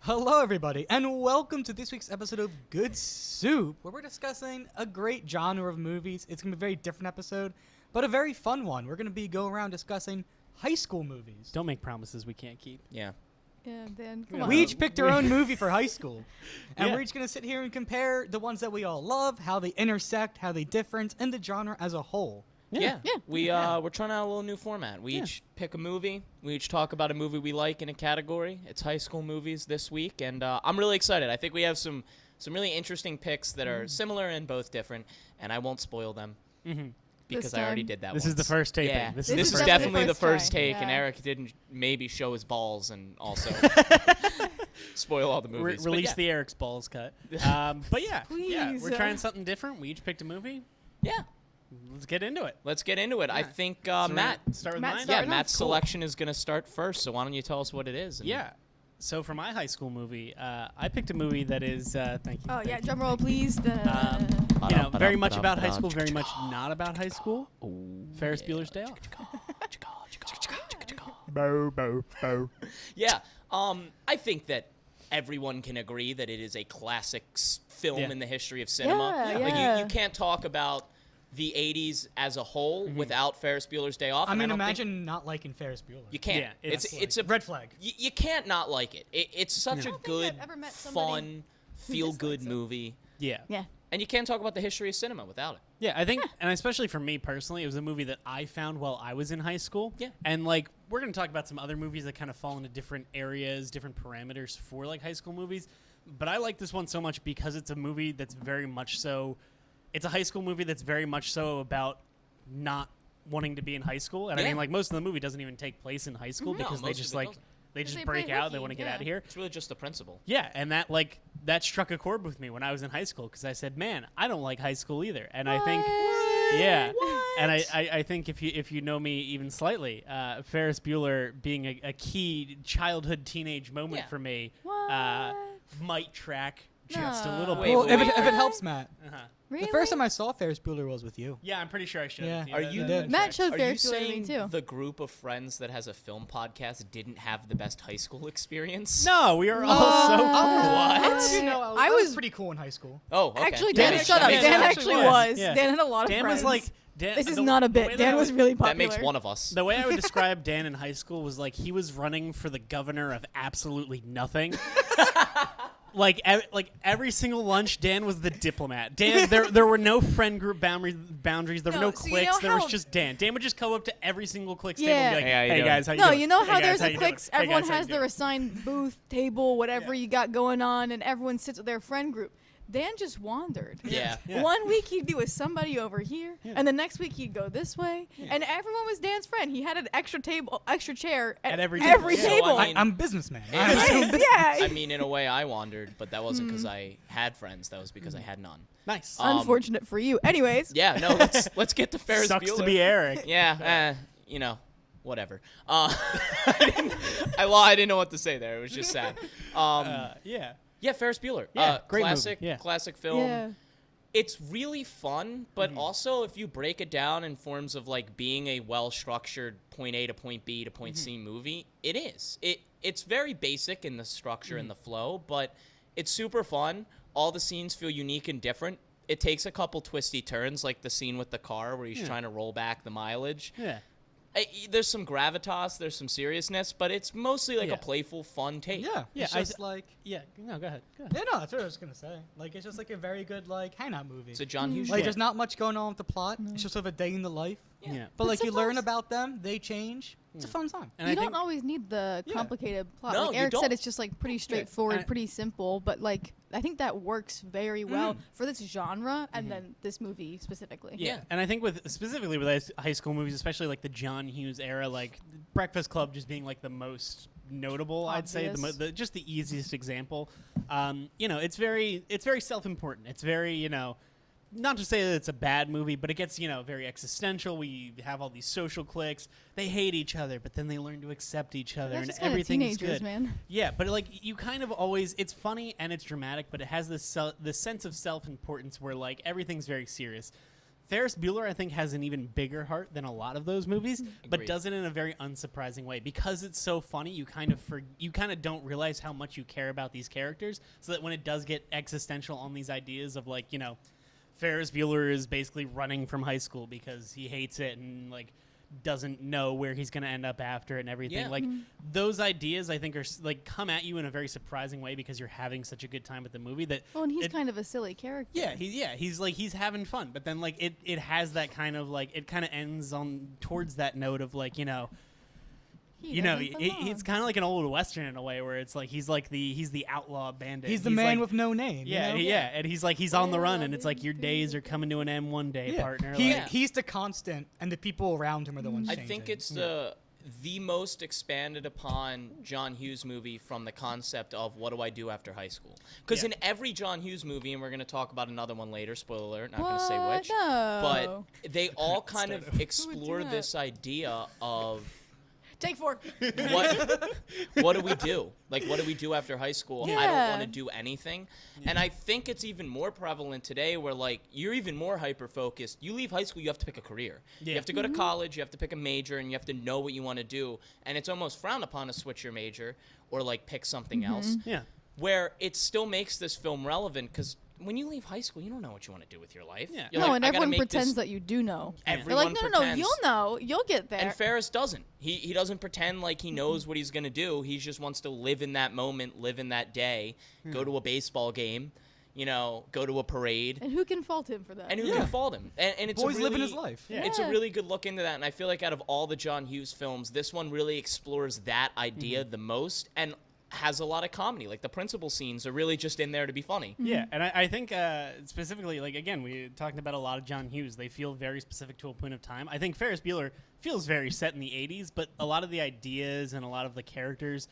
Hello, everybody, and welcome to this week's episode of Good Soup, where we're discussing a great genre of movies. It's going to be a very different episode, but a very fun one. We're going to be going around discussing high school movies. Don't make promises we can't keep. Yeah. Yeah, Dan, come on. We each picked our own movie for high school, and Yeah. we're each going to sit here and compare the ones that we all love, how they intersect, how they differ, and the genre as a whole. Yeah. Yeah. We're trying out a little new format. We each pick a movie. We each talk about a movie we like in a category. It's high school movies this week, and I'm really excited. I think we have some really interesting picks that are similar and both different, and I won't spoil them because I already did that This once. is the first taping. Yeah. This This the is first definitely the try. first take, and Yeah. Eric didn't maybe show his balls and also spoil all the movies. But Release yeah. the Eric's balls cut. But yeah, Please. we're trying something different. We each picked a movie. Yeah. Let's get into it. Let's get into it. I think So Matt. start with Matt, mine. start Yeah, off. Matt's Cool. selection is going to start first. So why don't you tell us what it is? and- Yeah. So for my high school movie, I picked a movie that is. Thank you. Oh, thank yeah, you. drum roll, please. You know, very much about high school, very much not about high school. Ferris Bueller's Day Off. Bo, bo, bo. Yeah, I think that everyone can agree that it is a classic film Yeah. in the history of cinema. Yeah, Like yeah. you can't talk about the 80s as a whole without Ferris Bueller's Day Off. I and mean, don't think- imagine not liking Ferris Bueller. you can't. Yeah, it's a red flag. You can't not like it. It's such I a don't think good, I've ever met somebody fun, feel-good dislikes it. movie, Yeah. Yeah. and you can't talk about the history of cinema without it. Yeah, I think, and especially for me personally, it was a movie that I found while I was in high school. Yeah. And, like, we're going to talk about some other movies that kind of fall into different areas, different parameters for, like, high school movies. But I like this one so much because it's a movie that's very much so, it's a high school movie that's very much so about not wanting to be in high school. And I Yeah. mean, like, most of the movie doesn't even take place in high school No, because they most just, of it like, doesn't. they just They break play out, they hooky, want to get yeah. out of here. It's really just the principle. Yeah, and that like that struck a chord with me when I was in high school because I said, "Man, I don't like high school either." And I think, yeah, and I think if you know me even slightly, Ferris Bueller being a key childhood teenage moment Yeah. for me What? might track just a No. little Wait, bit. Well, wait, if it helps, Matt, Uh-huh. Really? the first time I saw Ferris Bueller was with you. Yeah, I'm pretty sure I should. Yeah. Are you did. Matt showed Are you Ferris Bueller to me, saying too. the group of friends that has a film podcast didn't have the best high school experience? No, we are all so cool. What? You know, I I was was- pretty cool in high school. Oh, okay. Actually, That Dan, makes- shut that up. makes Dan sense. actually was. was. Yeah. Dan had a lot of Dan friends. was like, Dan, This is the- not a the bit. way Dan that was really popular. That makes one of us. The way I would describe Dan in high school was like he was running for the governor of absolutely nothing. Like every single lunch, Dan was the diplomat. Dan, there were no friend group boundaries. There were No, no so you cliques. know there was how- just Dan. Dan would just come up to every single clique's Yeah. table and be like, Hey, how you "Hey doing?" guys, how you No, doing? you know Hey how guys, there's how the you doing? cliques. Hey Everyone guys, how has you their doing?" assigned booth, table, whatever Yeah. you got going on, and everyone sits with their friend group. Dan just wandered. Yeah. Yeah. 1 week he'd be with somebody over here, Yeah. and the next week he'd go this way, and everyone was Dan's friend. He had an extra table, extra chair at every every table. table. So, I mean- I'm a businessman. Yeah. I'm Yes, a yeah. I mean, in a way, I wandered, but that wasn't because I had friends. That was because I had none. Nice. Unfortunate for you. Anyways. Yeah, no, let's get to Ferris Sucks Bueller. to be Eric. Yeah, you know, whatever. I didn't know what to say there. It was just sad. Yeah. Yeah, Ferris Bueller. Yeah, great movie. classic, Yeah. classic film. Yeah. It's really fun, but also if you break it down in forms of like being a well-structured point A to point B to point C movie, it is. It's very basic in the structure and the flow, but it's super fun. All the scenes feel unique and different. It takes a couple twisty turns, like the scene with the car where he's trying to roll back the mileage. Yeah. There's some gravitas, there's some seriousness, but it's mostly like Yeah. a playful, fun take. Yeah, Yeah, it's I just th- like Yeah. No, go ahead. Go ahead. yeah, no, that's what I was gonna say. Like it's just like a very good like hangout movie. It's a John Hughes Like show. there's not much going on with the plot. It's just sort of a day in the life. Yeah. But like But you learn sometimes- about them, they change. It's a fun time. And You I don't think always need the Yeah. complicated plot. No, like you Eric don't. said, it's just like pretty straightforward, And- pretty simple. But like I think that works very well for this genre and then this movie specifically. Yeah. And I think specifically with high school movies, especially like the John Hughes era, like Breakfast Club just being like the most notable, I'd say, Obvious. just the easiest example. You know, it's very self-important. It's very, you know, not to say that it's a bad movie, but it gets, you know, very existential. We have all these social cliques. They hate each other, but then they learn to accept each other, That's and just kinda everything's teenagers, good. man. Yeah, but like you kind of always, it's funny and it's dramatic, but it has this sense of self-importance where like everything's very serious. Ferris Bueller, I think, has an even bigger heart than a lot of those movies, but Agreed. does it in a very unsurprising way. Because it's so funny, you kind of don't realize how much you care about these characters, so that when it does get existential on these ideas of, like, you know, Ferris Bueller is basically running from high school because he hates it and, like, doesn't know where he's going to end up after it and everything. Yeah. Like, those ideas, I think, are, like, come at you in a very surprising way because you're having such a good time with the movie that... Well, and he's kind of a silly character. Yeah, he's having fun, but then, like, it has that kind of, like, it kind of ends on towards that note of, like, it's kind of like an old Western in a way where it's like he's the outlaw bandit. He's the man like, with no name. Yeah, you know? and he's on the run, and it's like your days are coming to an end one day, partner. He's the constant, and the people around him are the ones I changing. think it's the most expanded upon John Hughes movie from the concept of what do I do after high school? Because in every John Hughes movie, and we're going to talk about another one later, spoiler alert, not going to say which, No. but they all kind of Who would explore do that? this idea of Take 4. what do we do? Like, what do we do after high school? I don't Yeah. want to do anything. And I think it's even more prevalent today where, like, you're even more hyper-focused. You leave high school, you have to pick a career. You have to go to college, you have to pick a major, and you have to know what you want to do. And it's almost frowned upon to switch your major or, like, pick something else. Yeah. Where it still makes this film relevant because when you leave high school, you don't know what you want to do with your life. Yeah. You're No, like, and I gotta everyone make pretends this- that you do know. They're Everyone like, no, pretends. you'll know. You'll get there. And Ferris doesn't. He doesn't pretend like he knows what he's going to do. He just wants to live in that moment, live in that day, go to a baseball game, go to a parade. And who can fault him for that? And who can fault him? And it's Boy's a really, living his life. Yeah. It's a really good look into that. And I feel like out of all the John Hughes films, this one really explores that idea the most and has a lot of comedy. Like, the principal scenes are really just in there to be funny. Yeah, and I think specifically, like, again, we talked about a lot of John Hughes. They feel very specific to a point of time. I think Ferris Bueller feels very set in the 80s, but a lot of the ideas and a lot of the characters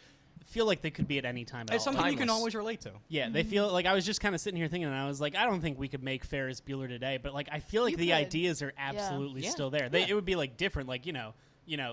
feel like they could be at any time at It's all. something you can Timeless. always relate to. Yeah, they feel like I was just kind of sitting here thinking, and I was like, I don't think we could make Ferris Bueller today, but, like, I feel like You the could. ideas are absolutely Yeah. still there. It would be, like, different, like,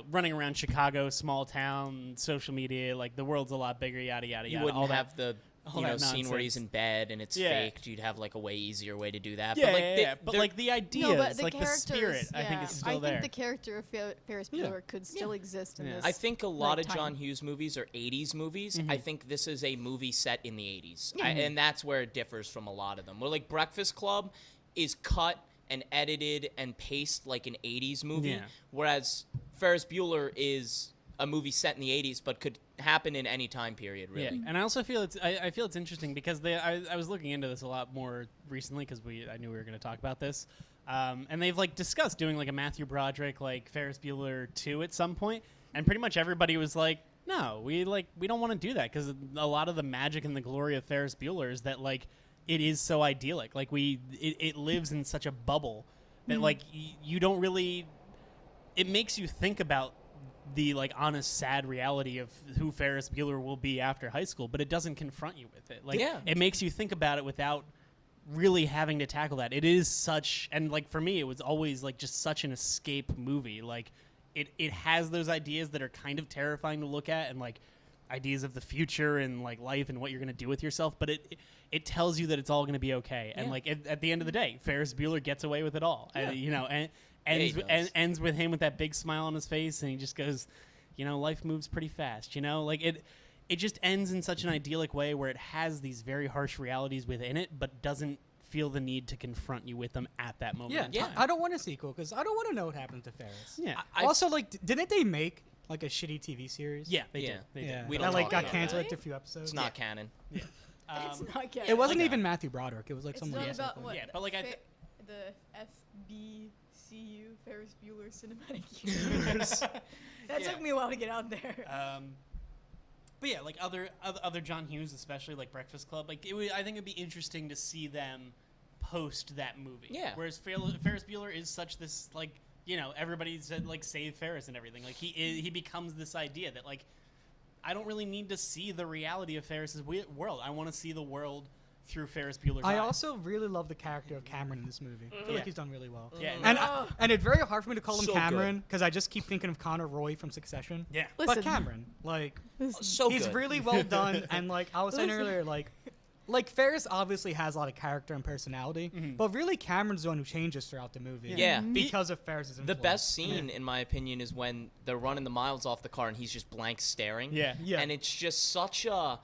running around Chicago, small town, social media, like, the world's a lot bigger, yada, yada, You yada. wouldn't all have the all that scene where he's nonsense. in bed and it's Yeah. faked. You'd have, like, a way easier way to do that. Yeah, but, like, yeah. But, they're- like, the ideas, no, but the like, the characters, spirit, I think is still I there. think the character of Ferris Bueller could still exist in Yeah. this. I think a lot of time. John Hughes movies are 80s movies. Mm-hmm. I think this is a movie set in the 80s. And that's where it differs from a lot of them. Where, like, Breakfast Club is cut and edited and paced like an 80s movie, Yeah. whereas Ferris Bueller is a movie set in the 80s but could happen in any time period, really. Yeah, and I also feel I feel it's interesting because I was looking into this a lot more recently because I knew we were going to talk about this, and they've, like, discussed doing, like, a Matthew Broderick, like, Ferris Bueller 2 at some point, and pretty much everybody was like, no, we don't want to do that because a lot of the magic and the glory of Ferris Bueller is that, like, it is so idyllic, like it lives in such a bubble that like you don't really, it makes you think about the, like, honest, sad reality of who Ferris Bueller will be after high school, but it doesn't confront you with it. Like, Yeah. it makes you think about it without really having to tackle that. It is such, and, like, for me, it was always, like, just such an escape movie. Like, it has those ideas that are kind of terrifying to look at, and, like, ideas of the future and, like, life and what you're going to do with yourself, but it tells you that it's all going to be okay. And, Yeah. like, at the end of the day, Ferris Bueller gets away with it all. Yeah. And he does. ends with him with that big smile on his face, and he just goes, life moves pretty fast, like it just ends in such an idyllic way where it has these very harsh realities within it, but doesn't feel the need to confront you with them at that moment. Yeah, in Yeah. time. I don't want a sequel because I don't want to know what happened to Ferris. Yeah. Also, like, didn't they make, like, a shitty TV series? Yeah, they Yeah. did. They Yeah. did. We that, don't like, talk got about canceled that. after a few episodes. It's not canon. it's not canon. It wasn't Like, even Matthew Broderick. It was, like, It's someone not else. about what? Yeah, but, like, the FBCU, Ferris Bueller Cinematic Universe. That Yeah. took me a while to get out there. But yeah, like other John Hughes, especially like Breakfast Club, like I think it'd be interesting to see them post that movie. Yeah. Whereas Ferris Bueller is such this, like, everybody said, like, save Ferris and everything. Like, he becomes this idea that, like, I don't really need to see the reality of Ferris's world. I want to see the world through Ferris Bueller's I eyes. also really love the character of Cameron in this movie. I feel Yeah. like he's done really well. Yeah, And it's very hard for me to call him So Cameron because I just keep thinking of Connor Roy from Succession. yeah. But Listen. Cameron, like, So he's good. really well done. And, like, I was saying earlier, like, like Ferris obviously has a lot of character and personality, Mm-hmm. but really Cameron's the one who changes throughout the movie. Yeah. because of Ferris's influence. The best scene, in my opinion, is when they're running the miles off the car and he's just blank staring. Yeah. Yeah. And it's just such a...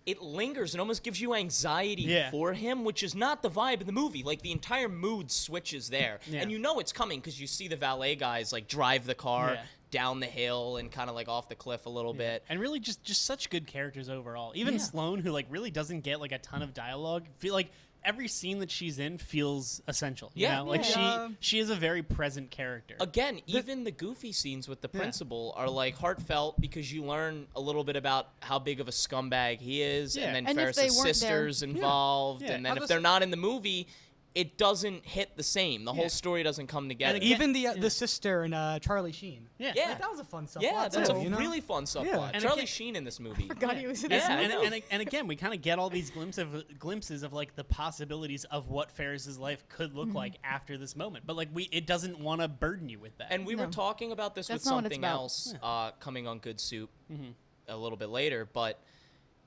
It lingers and almost gives you anxiety Yeah. for him, which is not the vibe of the movie. Like, the entire mood switches there. Yeah. And you know it's coming because you see the valet guys, like, drive the car Yeah. down the hill and kind of, like, off the cliff a little bit. And really just such good characters overall. Even Yeah. Sloane, who like really doesn't get like a ton of dialogue, feel like every scene that she's in feels essential. You Yeah. know? Like Yeah. she is a very present character. Again, even the goofy scenes with the principal are like heartfelt because you learn a little bit about how big of a scumbag he is, Yeah. and then And if they Ferris's weren't there- sister's involved, Yeah. and then I'll if just- they're not in the movie, it doesn't hit the same. The Yeah. whole story doesn't come together. again- Even the sister and Charlie Sheen. yeah. Yeah. Like, that was a fun subplot. yeah, that's too, a you know? really fun subplot. Yeah. And Charlie again- Sheen in this movie. God, he was in this Yeah. movie. And again, we kind of get all these glimpses of like the possibilities of what Ferris's life could look like after this moment. But like it doesn't want to burden you with that. And we were No. talking about this That's with not what it's something about. else coming on Good Soup a little bit later, but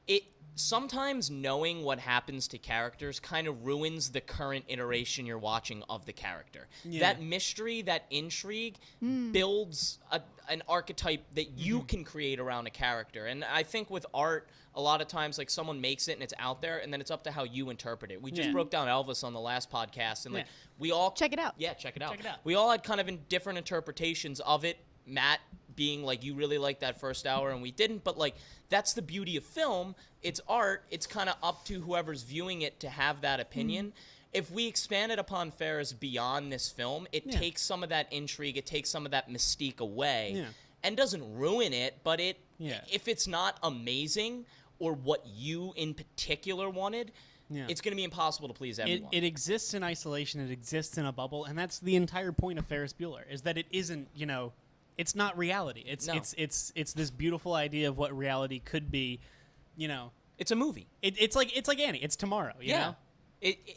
it sometimes knowing what happens to characters kind of ruins the current iteration you're watching of the character. Yeah. That mystery, that intrigue builds an archetype that you can create around a character. And I think with art, a lot of times like someone makes it and it's out there and then it's up to how you interpret it. We just Yeah. broke down Elvis on the last podcast and like Yeah. we all Check it out. Yeah, check it out. Check it out. We all had kind of different interpretations of it. Matt being like, you really liked that first hour and we didn't, but like that's the beauty of film. It's art. It's kind of up to whoever's viewing it to have that opinion. If we expanded upon Ferris beyond this film, it Yeah. takes some of that intrigue, it takes some of that mystique away, Yeah. and doesn't ruin it. But Yeah. if it's not amazing or what you in particular wanted, Yeah. it's going to be impossible to please It, everyone. it exists in isolation. It exists in a bubble, and that's the entire point of Ferris Bueller. Is that it isn't, it's not reality. It's No. it's this beautiful idea of what reality could be. It's a movie. It's like Annie. It's tomorrow. You know?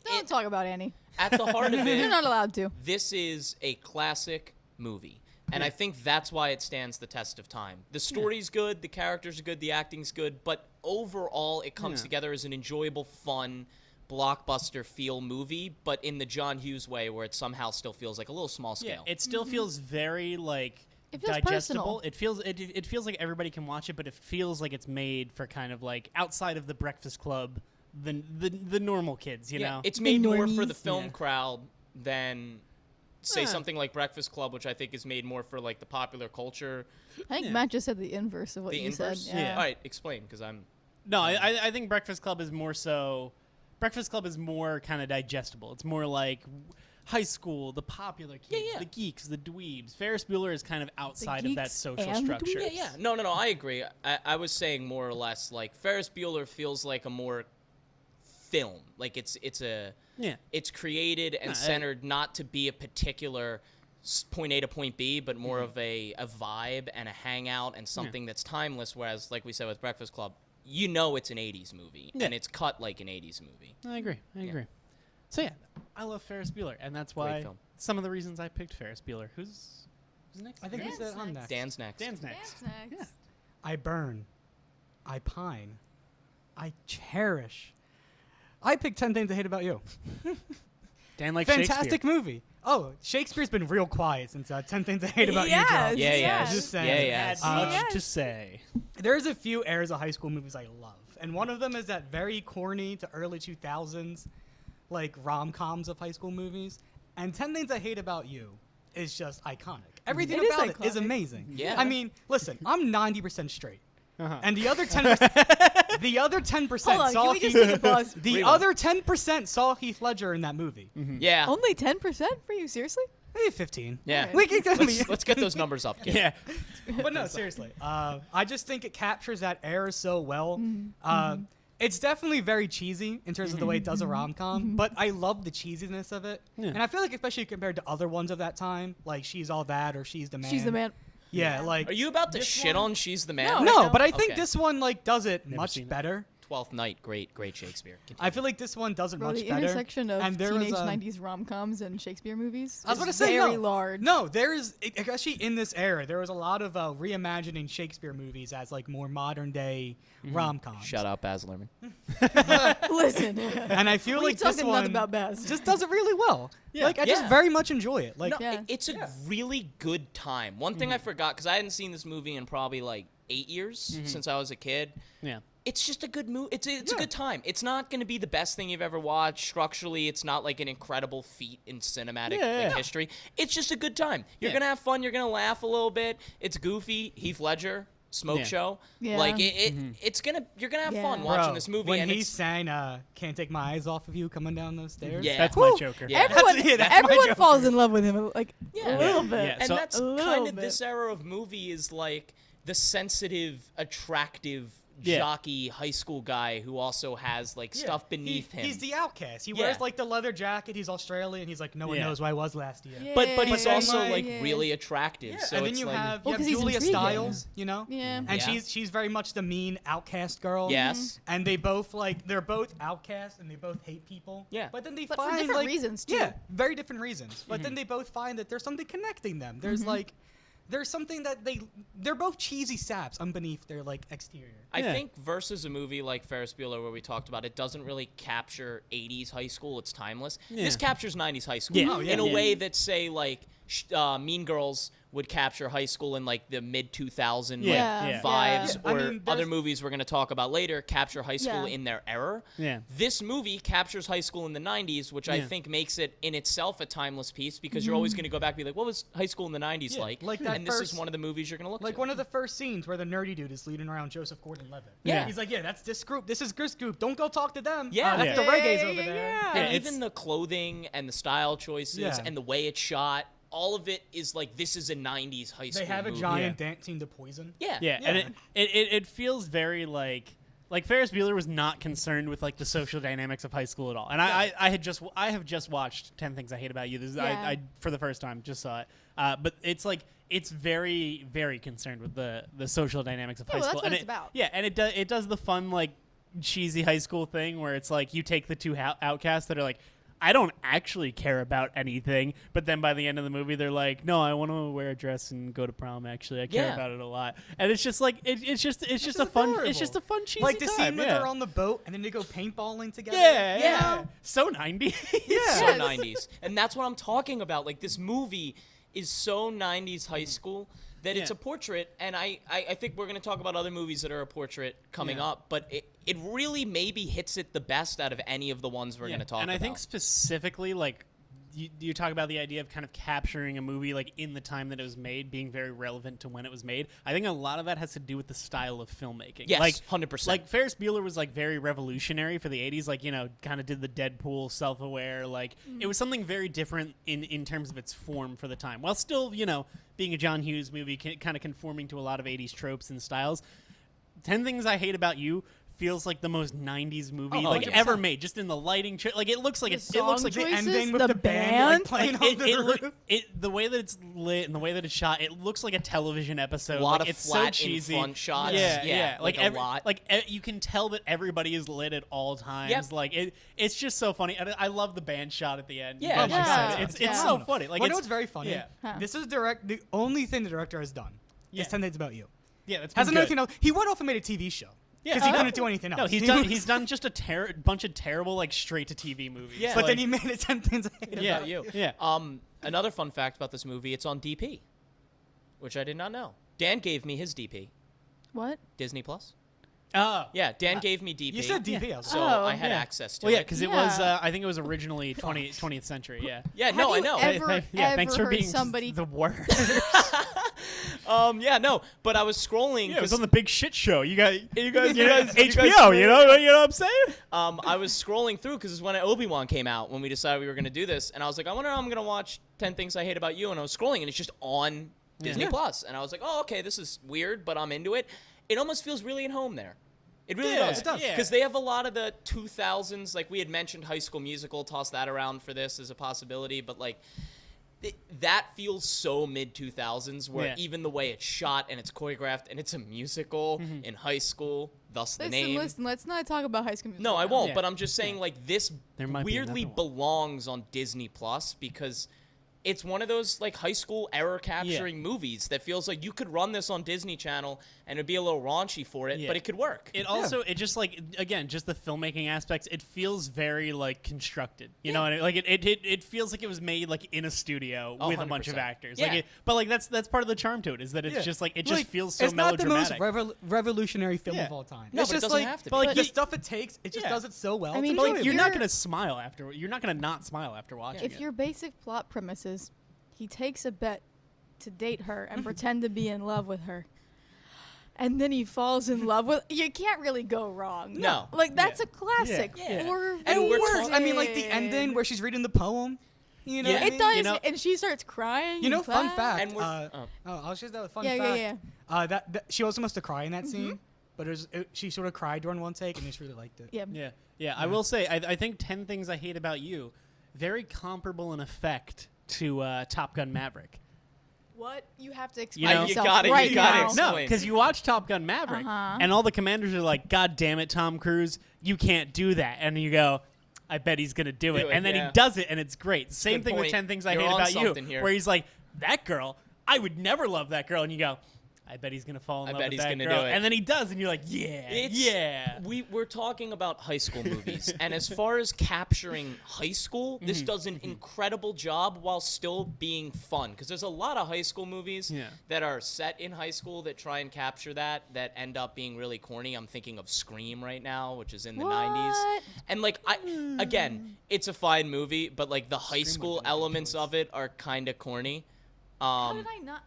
Don't talk about Annie. At the heart of You're it, not allowed to. this is a classic movie. And I think that's why it stands the test of time. The story's good, the characters are good, the acting's good, but overall it comes Yeah. together as an enjoyable, fun, blockbuster feel movie, but in the John Hughes way where it somehow still feels like a little small Yeah. scale. It still feels very like It feels digestible. personal. It feels like everybody can watch it, but it feels like it's made for kind of like outside of the Breakfast Club, the normal kids. You know. It's made more for the normies. film Yeah. crowd than say Yeah. something like Breakfast Club, which I think is made more for like the popular culture. I think Yeah. Matt just said the inverse of what The you inverse? said. Yeah. All right, explain, because I'm... No, I think Breakfast Club is more so. Breakfast Club is more kind of digestible. It's more like high school, the popular kids, yeah. the geeks, the dweebs. Ferris Bueller is kind of outside of that geeks social and the structure. dweebs? Yeah. No, I agree. I was saying more or less like Ferris Bueller feels like a more film. Like it's Yeah. it's created and No, centered not to be a particular point A to point B, but more of a vibe and a hangout and something that's timeless. Whereas, like we said with Breakfast Club, you know it's an 80s movie Yeah. and it's cut like an 80s movie. I agree. I agree. So yeah, I love Ferris Bueller, and that's Great why film. some of the reasons I picked Ferris Bueller. Who's next? I think we Dan's said on next. next. Dan's next. Dan's next. That's next. I burn. I pine. I cherish. I picked 10 Things I Hate About You. Dan likes Fantastic Shakespeare. movie. Oh, Shakespeare's been real quiet since 10 Things I Hate About You Yes. dropped. Yeah, Yes. Just saying. Yeah, yeah. Had Uh, much Yes. to say. There's a few eras of high school movies I love. And one of them is that very corny to early 2000s, like rom-coms of high school movies. And 10 Things I Hate About You is just iconic. Everything It is about it is iconic. amazing. Yeah. I mean, listen, I'm 90% straight. Uh-huh. And the other 10%, the other 10% Hold on, saw can we just Heath, take a pause? the Rewind. other 10% saw Heath Ledger in that movie. Yeah. Only 10% for you? Seriously? Maybe 15. Yeah. We can Let's get those numbers up, kid. Yeah. But no, seriously. I just think it captures that era so well. Mm-hmm. It's definitely very cheesy in terms of the way it does a rom-com, but I love the cheesiness of it. Yeah. And I feel like especially compared to other ones of that time, like She's All That or She's the Man. She's the man. Yeah, like Are you about to This shit one- on She's the Man? No. right No, now? but I think Okay. this one like does it Never much seen it. better. Twelfth Night, great Shakespeare. I feel like this one does it Bro, much the better. intersection of and there teenage was, 90s rom-coms and Shakespeare movies I was is about to say very no. large. No, there is actually in this era there was a lot of reimagining Shakespeare movies as like more modern day rom-coms. Shout out Baz Luhrmann. Listen. And I feel We like this talking one about Baz. just does it really well. Like I just Yeah. very much enjoy it. Like No, Yeah. it's a really good time. One thing I forgot, because I hadn't seen this movie in probably like 8 years since I was a kid. Yeah. It's just a good movie. It's a good time. It's not going to be the best thing you've ever watched. Structurally, it's not like an incredible feat in cinematic history. It's just a good time. You're going to have fun. You're going to laugh a little bit. It's goofy. Heath Ledger, smoke show. Yeah. Like it's going to you're going to have fun Yeah. watching bro, this movie when and he it's sang "Can't Take My Eyes Off of You" coming down those stairs. Yeah. That's Woo. my Joker. Yeah. Everyone, that's my everyone Joker. falls in love with him like Yeah. a little Yeah. bit. Yeah. and So- that's A little kind of bit. this era of movie is like the sensitive, attractive, Yeah. jockey high school guy who also has like Yeah. stuff beneath him. He's the outcast. He Yeah. wears like the leather jacket. He's Australian. He's like, no one Yeah. knows who I was last year. but he's then, also like- like Yeah. really attractive. Yeah, So and then it's you like, have, Well, 'cause he's Julia intriguing. Stiles, you know? Yeah. And Yeah. she's very much the mean outcast girl. Yes. And they both they're both outcasts and they both hate people. Yeah. But then they But for find different like, reasons, too. Yeah, very different reasons. But then they both find that there's something connecting them. There's like there's something that they're both cheesy saps underneath their like exterior. I Yeah. think versus a movie like Ferris Bueller where we talked about it doesn't really capture 80s high school. It's timeless. This Yeah. captures 90s high school Yeah. Oh, yeah. in a Yeah. way that say like Mean Girls would capture high school in like the mid 2000 Yeah. like Yeah. vibes, Yeah. I or mean, other there's- movies we're going to talk about later capture high school Yeah. in their era. Yeah. This movie captures high school in the 90s, which I Yeah. think makes it in itself a timeless piece because you're always going to go back and be like, what was high school in the 90s Yeah, like? like that and this is first- one of the movies you're going to look Like to. one of the first scenes where the nerdy dude is leading around Joseph Gordon-Levitt. Yeah. He's like, yeah, that's this group. This is this group. Don't go talk to them. Yeah. That's Yeah. the reggae's Yeah, over yeah, there. yeah. And Yeah, even it's- the clothing and the style choices Yeah. and the way it's shot, all of it is like this is a 90s high school They have a movie. giant dancing to Poison. Yeah. Yeah, Yeah. and it feels very like Ferris Bueller was not concerned with like the social dynamics of high school at all. And I have just watched 10 Things I Hate About You. This is, Yeah. I for the first time just saw it. But it's like it's very very concerned with the social dynamics of high well, that's school. what and it's about. Yeah, and it does the fun like cheesy high school thing where it's like you take the two outcasts that are like, I don't actually care about anything, but then by the end of the movie, they're like, "No, I want to wear a dress and go to prom. Actually, I care Yeah. about it a lot." And it's just like it's just is a fun adorable. it's just a fun cheesy Like the time. scene where yeah. they're on the boat and then they go paintballing together. yeah, Yeah. yeah, so 90s. Yeah. So Yes. 90s. And that's what I'm talking about. Like this movie is so 90s high school that it's Yeah. a portrait, and I think we're going to talk about other movies that are a portrait coming Yeah. up, but it really maybe hits it the best out of any of the ones we're going to talk and about. I think specifically like you talk about the idea of kind of capturing a movie like in the time that it was made, being very relevant to when it was made. I think a lot of that has to do with the style of filmmaking. Yes, like 100%. Like Ferris Bueller was like very revolutionary for the 80s. Like, you know, kind of did the Deadpool, self-aware. Like it was something very different in terms of its form for the time, while still, you know, being a John Hughes movie, kind of conforming to a lot of 80s tropes and styles. 10 Things I Hate About You feels like the most 90s movie Oh, like 100%. ever made, just in the lighting. Like it looks like it The looks like song The choices, ending with the the band, like, band. playing like, on the roof. the way that it's lit and the way that it's shot, it looks like a television episode. a lot like, of it's flat so cheesy. in front shots. Yeah. Like a lot. You can tell that everybody is lit at all times. Yep. Like it's just so funny. And I love the band shot at the end. Yeah. Like you Yeah. said. Yeah. It's so funny. Like Well, you know it's what's very funny? Yeah. Huh. This is the only thing the director has done. Yeah. Is 10 Things About You. yeah. That's Hasn't been done anything else. He went off and made a TV show. Yeah. Because he Oh. couldn't do anything else. No, he's done just a bunch of terrible like straight to TV movies. Yeah. But Like- then he made it 10 Things I Hate Yeah. About You. Yeah. Another fun fact about this movie, it's on DP, which I did not know. Dan gave me his DP, What? Disney Plus. Oh. Yeah, Dan gave me DP. You said DP. I was So like, Oh. I had Yeah. access to Well, yeah, it. because it was. Yeah. I think it was originally 20th century. Yeah. Yeah, Have no, I you know. ever- yeah. Thanks ever for heard being somebody- the worst. Yeah, no, but I was scrolling. Yeah, it was 'cause, on the big shit show. You guys, guys- HBO. You know what I'm saying? I was scrolling through because it's when Obi-Wan came out when we decided we were going to do this, and I was like, I wonder how I'm going to watch 10 Things I Hate About You, and I was scrolling, and it's just on Disney Yeah. Plus, and I was like, oh, okay, this is weird, but I'm into it. It almost feels really at home there. It really Yeah, does. it does. Yeah. Because they have a lot of the 2000s, like we had mentioned High School Musical, toss that around for this as a possibility, but like that feels so mid 2000s, where Yeah. even the way it's shot and it's choreographed and it's a musical in high school, thus the name. Listen, let's not talk about High School Musical. No, I now. won't. Yeah. But I'm just saying, like, this There might be weirdly another one. belongs on Disney Plus because it's one of those like high school error capturing movies that feels like you could run this on Disney Channel and it'd be a little raunchy for it, Yeah. but it could work. It also, it just like, again, just the filmmaking aspects, it feels very like constructed, you know, and like it feels like it was made like in a studio with a bunch of 100%. actors. Yeah. Like but like that's part of the charm to it, is that it's Yeah. just like, it just Like, feels so it's not the melodramatic. most revolutionary film Yeah. of all time. No, it's but it just doesn't like, have to but be. like But the stuff it takes, it just Yeah. does it so well. I mean, it's like, Like, enjoyable. you're not you're- gonna smile after. You're not gonna not smile after watching If it. your basic plot premises, he takes a bet to date her and pretend to be in love with her, and then he falls in love with. You can't really go wrong. No. like that's Yeah. a classic. Yeah. Or And it we're works. I mean, like the ending where she's reading the poem. You know, Yeah. what I it mean? does, You know- and she starts crying. You know, and fun clap. fact. And we're- I was just a fun Yeah, yeah, fact. That she wasn't supposed to cry in that scene, but she sort of cried during one take, and I just really liked it. Yeah. Yeah. I will say, I think 10 Things I Hate About You, very comparable in effect to Top Gun Maverick. What you have to You explain know- You yourself gotta- right you gotta now. explain. No, because you watch Top Gun Maverick, Uh-huh. and all the commanders are like, "God damn it, Tom Cruise, you can't do that," and you go, "I bet he's gonna do it," Do it, and then yeah. he does it, and it's great. Same Good thing with point. 10 Things I You're Hate on About You, something here. where he's like, "That girl, I would never love that girl," and you go, "I bet he's gonna fall in I love bet with he's that gonna girl," do it. and then he does, and you're like, "Yeah, yeah." We're talking about high school movies, and as far as capturing high school, this Mm-hmm. does an incredible job while still being fun. Because there's a lot of high school movies Yeah. that are set in high school that try and capture that end up being really corny. I'm thinking of Scream right now, which is in the 90s. What? And like again, it's a fine movie, but like the high Scream school would've been a good elements choice. of it are kind of corny. How did I not?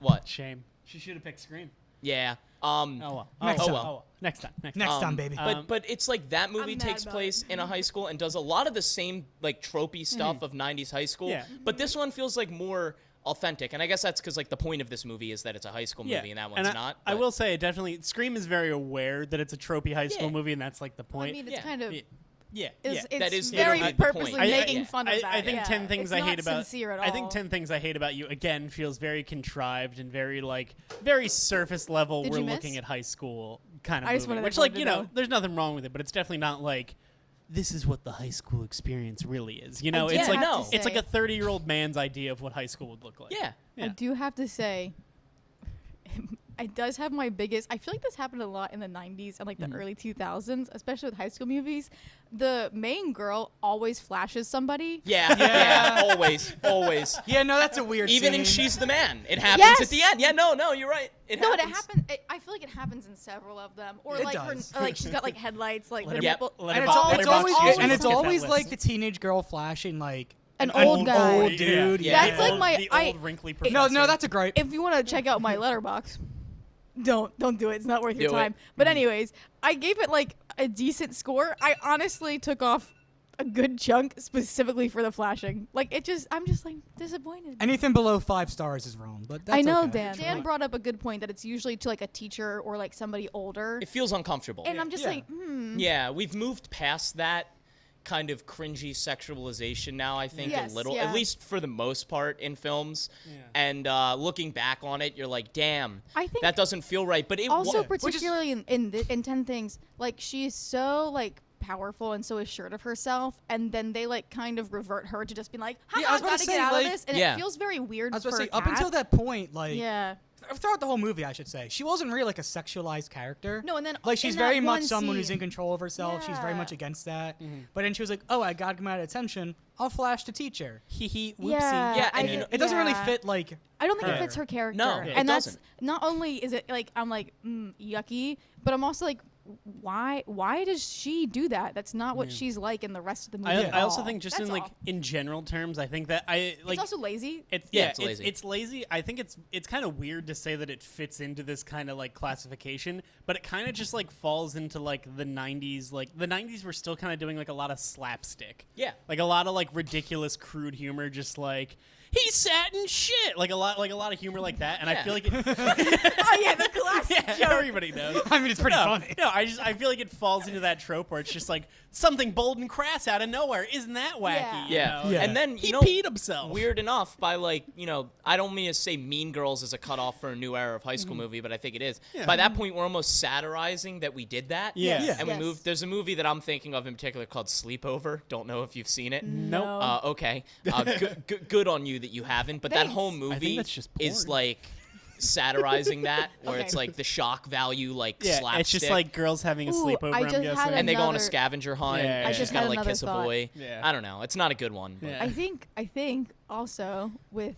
What? Shame. She should have picked Scream. Yeah. Oh well. Next oh, time. well. Oh, well. Next time. Next Next time. time, baby. But it's like that movie I'm takes mad about place it. in a high school and does a lot of the same like tropey stuff of 90s high school. Yeah. But this one feels like more authentic. And I guess that's because like the point of this movie is that it's a high school movie and that one's not. I but- will say, definitely, Scream is very aware that it's a tropey high school Yeah. movie, and that's like the point. I mean, it's Yeah. kind of. Yeah, It's, yeah. That it's is very literally the point. purposely I- making yeah. fun of that. I think yeah. 10 Things It's I not Hate About sincere at I think all. 10 Things I Hate About You again feels very contrived and very like very surface level. Did We're you miss? looking at high school kind of I just movie, wanted which everyone like to you know, know. there's nothing wrong with it, but it's definitely not like this is what the high school experience really is. You know, do it's like have to it's like say- a 30-year-old man's idea of what high school would look like. Yeah. Yeah. I do have to say, it does have my biggest. I feel like this happened a lot in the 90s and like the early 2000s, especially with high school movies. The main girl always flashes somebody. Yeah, yeah, always. Yeah, no, that's a weird Even scene. in She's the Man, it happens Yes! at the end. Yeah, no, you're right. It No, happens. it happens. I feel like it happens in several of them, or It like does. her, like she's got like headlights, like Let the her- Yep. people. Let and her it's, bo- al- let it's her always box you. and it's Get that always list. like the teenage girl flashing like An old guy. old dude. Yeah. That's like my- the I- old wrinkly No, professor. no, that's a great. If you want to check out my letterbox, don't do it. It's not worth your Do it. time. But anyways, I gave it like a decent score. I honestly took off a good chunk specifically for the flashing. Like I'm just like disappointed. Anything below 5 stars is wrong, but that's I know, okay. Dan. Dan brought up a good point that it's usually to like a teacher or like somebody older, It feels uncomfortable. and I'm just Yeah. like, Yeah, we've moved past that kind of cringy sexualization now, I think, Yes, a little, yeah. at least for the most part in films. Yeah. And looking back on it, you're like, damn, I think that doesn't feel right. But it also wa- Which is- particularly in 10 Things, like she is so like powerful and so assured of herself, and then they like kind of revert her to just being like, Yeah, I I was about gotta to get say, out like- of this, and Yeah. it feels very weird I was for about to say, a up until cat. that point, like Yeah. throughout the whole movie, I should say, she wasn't really like a sexualized character. No, and then Like she's in that very much one someone who's in scene- control of herself. She's very Yeah. much against that. But then she was like, "Oh, I gotta command attention. I'll flash the teacher." Hee hee. Whoopsie. Yeah, and I- you know- It doesn't really yeah. fit like. I don't think her. it fits her character. No, yeah, it and that's doesn't. not only is it like I'm like yucky, but I'm also like, why does she do that? That's not what she's like in the rest of the movie. at I also all. think just That's in like all. in general terms, I think that I like it's also lazy. It's Yeah, yeah, it's lazy. It's lazy. I think it's kind of weird to say that it fits into this kind of like classification, but it kind of just like falls into like the 90s. Like the 90s were still kind of doing like a lot of slapstick. Yeah. Like a lot of like ridiculous crude humor, just like, he sat in shit, like a lot of humor like that, and I Yeah. feel like it, Oh yeah, the classic yeah, joke. everybody knows. I mean, it's pretty No, funny. No, I feel like it falls into that trope where it's just like something bold and crass out of nowhere. Isn't that wacky? you Yeah. know? Yeah. And then, He you know, peed himself. weird enough, by like, you know, I don't mean to say Mean Girls is a cutoff for a new era of high school movie, but I think it is. Yeah. By that point, we're almost satirizing that we did that. Yeah. Yeah. And we Yes. moved. There's a movie that I'm thinking of in particular called Sleepover. Don't know if you've seen it. Nope. Okay. Good on you that you haven't. But that Thanks. whole I movie think that's just is porn. like satirizing that, where Okay. it's like the shock value, like Yeah, slapstick. it's just like girls having a Ooh, sleepover. I I'm just had guessing. and they go on a another- scavenger hunt. Yeah, and I she's just gotta had like another kiss thought. a boy. Yeah. I don't know. It's not a good one. But. Yeah. I think also with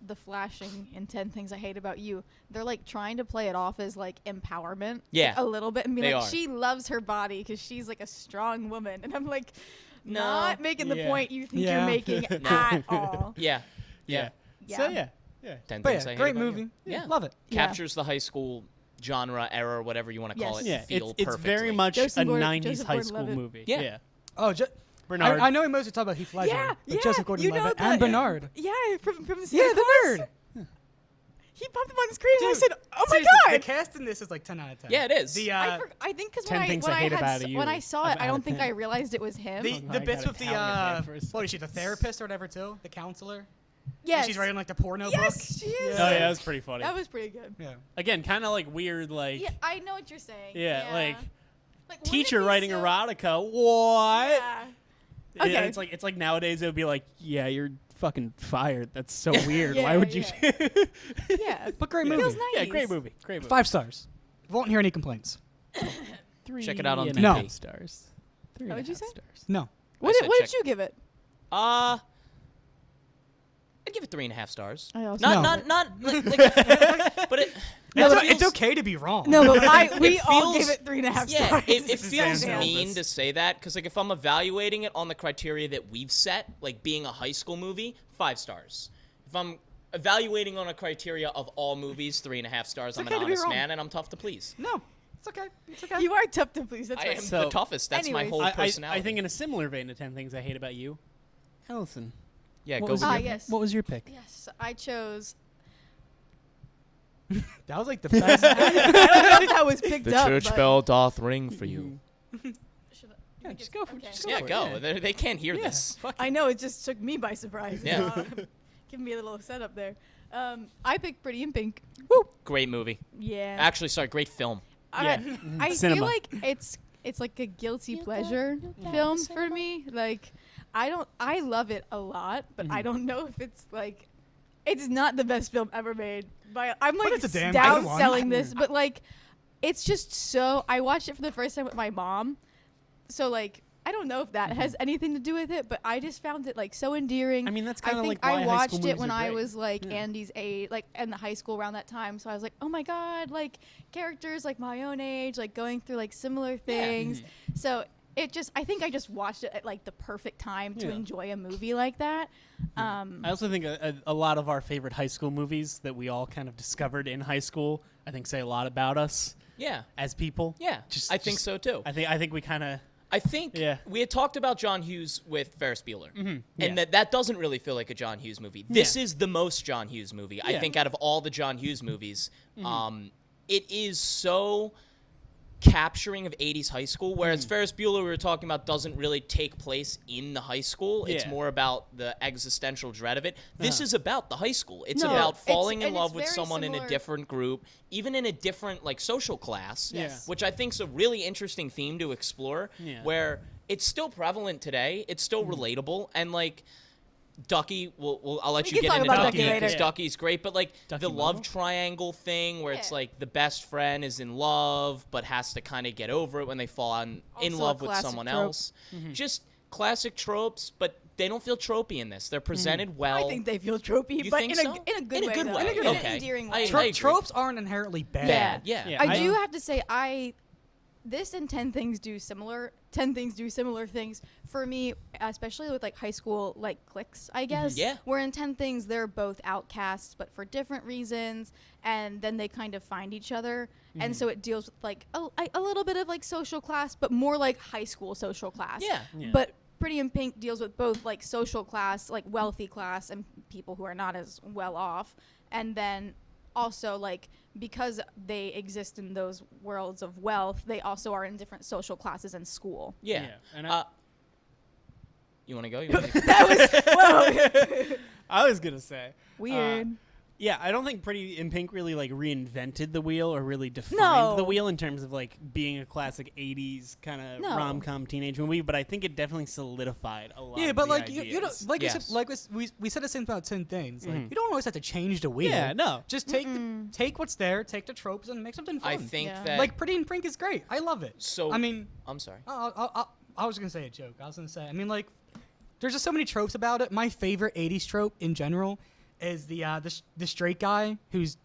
the flashing in 10 Things I Hate About You, they're like trying to play it off as like empowerment. Yeah. Like, a little bit and be They like, are. she loves her body because she's like a strong woman. And I'm like, No. not making the Yeah. point you think Yeah. you're making at all. Yeah. Yeah. Yeah. So yeah. 10 But Things I yeah, Hate great About You. movie. Yeah. Love it. Yeah. Captures the high school genre, era, whatever you want to call Yes. it. Yeah, Feel it's perfectly. very much Joseph a Gordon- 90s Joseph high school Gordon-Levitt. movie. Yeah. Oh, Bernard. I know we mostly talk about Heath Ledger, Yeah, but yeah. Joseph Gordon-Levitt the- and Bernard. Yeah, from the Yeah, Santa the Claus. nerd. He popped up on the screen and I Dude, said, "Oh my Seriously, god!" the cast in this is like 10 out of 10. Yeah, it is. The I think because 10 Things I Hate About You when I saw out it, I of don't think 10. I realized it was him. the, Oh, the I bits got with the Italian there for a second. what is she, the therapist or whatever too, the counselor. yes, And she's writing like the porno yes, book. she is. Oh yeah, that was pretty funny. That was pretty good. Yeah. Again, kind of like weird, like Yeah, I know what you're saying. yeah, like wouldn't it teacher be writing so- erotica. What? Yeah. Yeah, Okay. it's like nowadays it would be like, yeah, you're fucking fired. That's so weird. Yeah, Why would you? Yeah. But great Yeah. movie. Feels nice. Yeah, great movie. Great movie. 5 stars. Won't hear any complaints. Check it out on 3.5 No. stars. What would you 3.5 say? stars. No. What said did check- you give it? I'd give it 3.5 stars. I also Not like but it. It's, it it's feels- okay to be wrong. No, but we all feels- gave it 3.5 Yeah, stars. it This is feels Dan's mean Elvis. to say that because like if I'm evaluating it on the criteria that we've set, like being a high school movie, 5 stars. If I'm evaluating on a criteria of all movies, 3.5 stars. I'm okay an to be honest wrong. man and I'm tough to please. No. It's okay. It's okay. You are tough to please. That's I right. am So- the toughest. That's my anyways. whole personality. I think in a similar vein to 10 Things I Hate About You, Allison. yeah, What go was, with Ah, your, your- yes. what was your pick? Yes, I chose. That was like the best. I don't know if that was picked up. but- bell doth ring for you. Should I- Yeah, just go for it. Okay. Just Yeah, for it, go. yeah. They can't hear Yeah, this. fuck I know it just took me by surprise. Yeah. Give me a little setup there. I picked Pretty in Pink. Great movie. Yeah. Actually, sorry, great film. Yeah. I Cinema. feel like it's like a guilty pleasure film for me. Like I love it a lot, but I don't know if it's like it's not the best film ever made. But I'm like it's a damn good one. downselling this, but like it's just so I watched it for the first time with my mom. So like I don't know if that has anything to do with it, but I just found it like so endearing. I mean, that's I kind of think like why I high school watched it movies when are I great. was like Yeah. Andy's age, like in the high school around that time. So I was like, oh my god, like characters like my own age, like going through like similar things. So I think I just watched it at like the perfect time to Yeah. enjoy a movie like that. I also think a lot of our favorite high school movies that we all kind of discovered in high school, I think, say a lot about us Yeah. as people. Yeah. I think just- so too. I think we kind of. I think Yeah. we had talked about John Hughes with Ferris Bueller, Yeah. and that doesn't really feel like a John Hughes movie. This is the most John Hughes movie, I Yeah. think, out of all the John Hughes movies. It is so capturing of 80s high school, whereas Ferris Bueller, we were talking about, doesn't really take place in the high school. It's Yeah. more about the existential dread of it. This is about the high school. It's No, about it's- falling in and love it's with very someone in a similar- different group, even in a different like social class, Yes. which I think is a really interesting theme to explore, Yeah. where it's still prevalent today. It's still relatable, and like Ducky, I'll let We you can get talk into about Ducky Ducky because later. Ducky's great, but like Ducky the love Mobile? triangle thing where it's Yeah. like the best friend is in love but has to kind of get over it when they fall in Also a love with classic someone trope. else. Just classic tropes, but they don't feel tropey in this. They're presented well. I think they feel tropey, You but think in so? a good In a way. good though. way. In an Okay. endearing I way. agree. Tropes aren't inherently bad. bad. Yeah. Yeah. I do have to say this and 10 things do similar things for me, especially with like high school like cliques, I guess. Yeah. Where in 10 things they're both outcasts but for different reasons, and then they kind of find each other. And so it deals with like a little bit of like social class, but more like high school social class. Yeah. Yeah. But Pretty in Pink deals with both like social class, like wealthy class, and people who are not as well off, and then also like because they exist in those worlds of wealth, they also are in different social classes in school. Yeah. And You want to go? I was gonna say Weird. yeah, I don't think Pretty in Pink really like reinvented the wheel or really defined No. the wheel in terms of like being a classic 80s kind of No. rom-com teenage movie, but I think it definitely solidified a lot Yeah, of but the like you don't ideas. like Yes. we said the same about 10 things. Like Mhm. you don't always have to change the wheel. Yeah, no. Just take what's there, take the tropes, and make something fun. I think Yeah. that like Pretty in Pink is great. I love it. So I mean, I'm sorry. I was gonna say a joke. I was gonna say. I mean, like, there's just so many tropes about it. My favorite '80s trope in general is the straight guy who's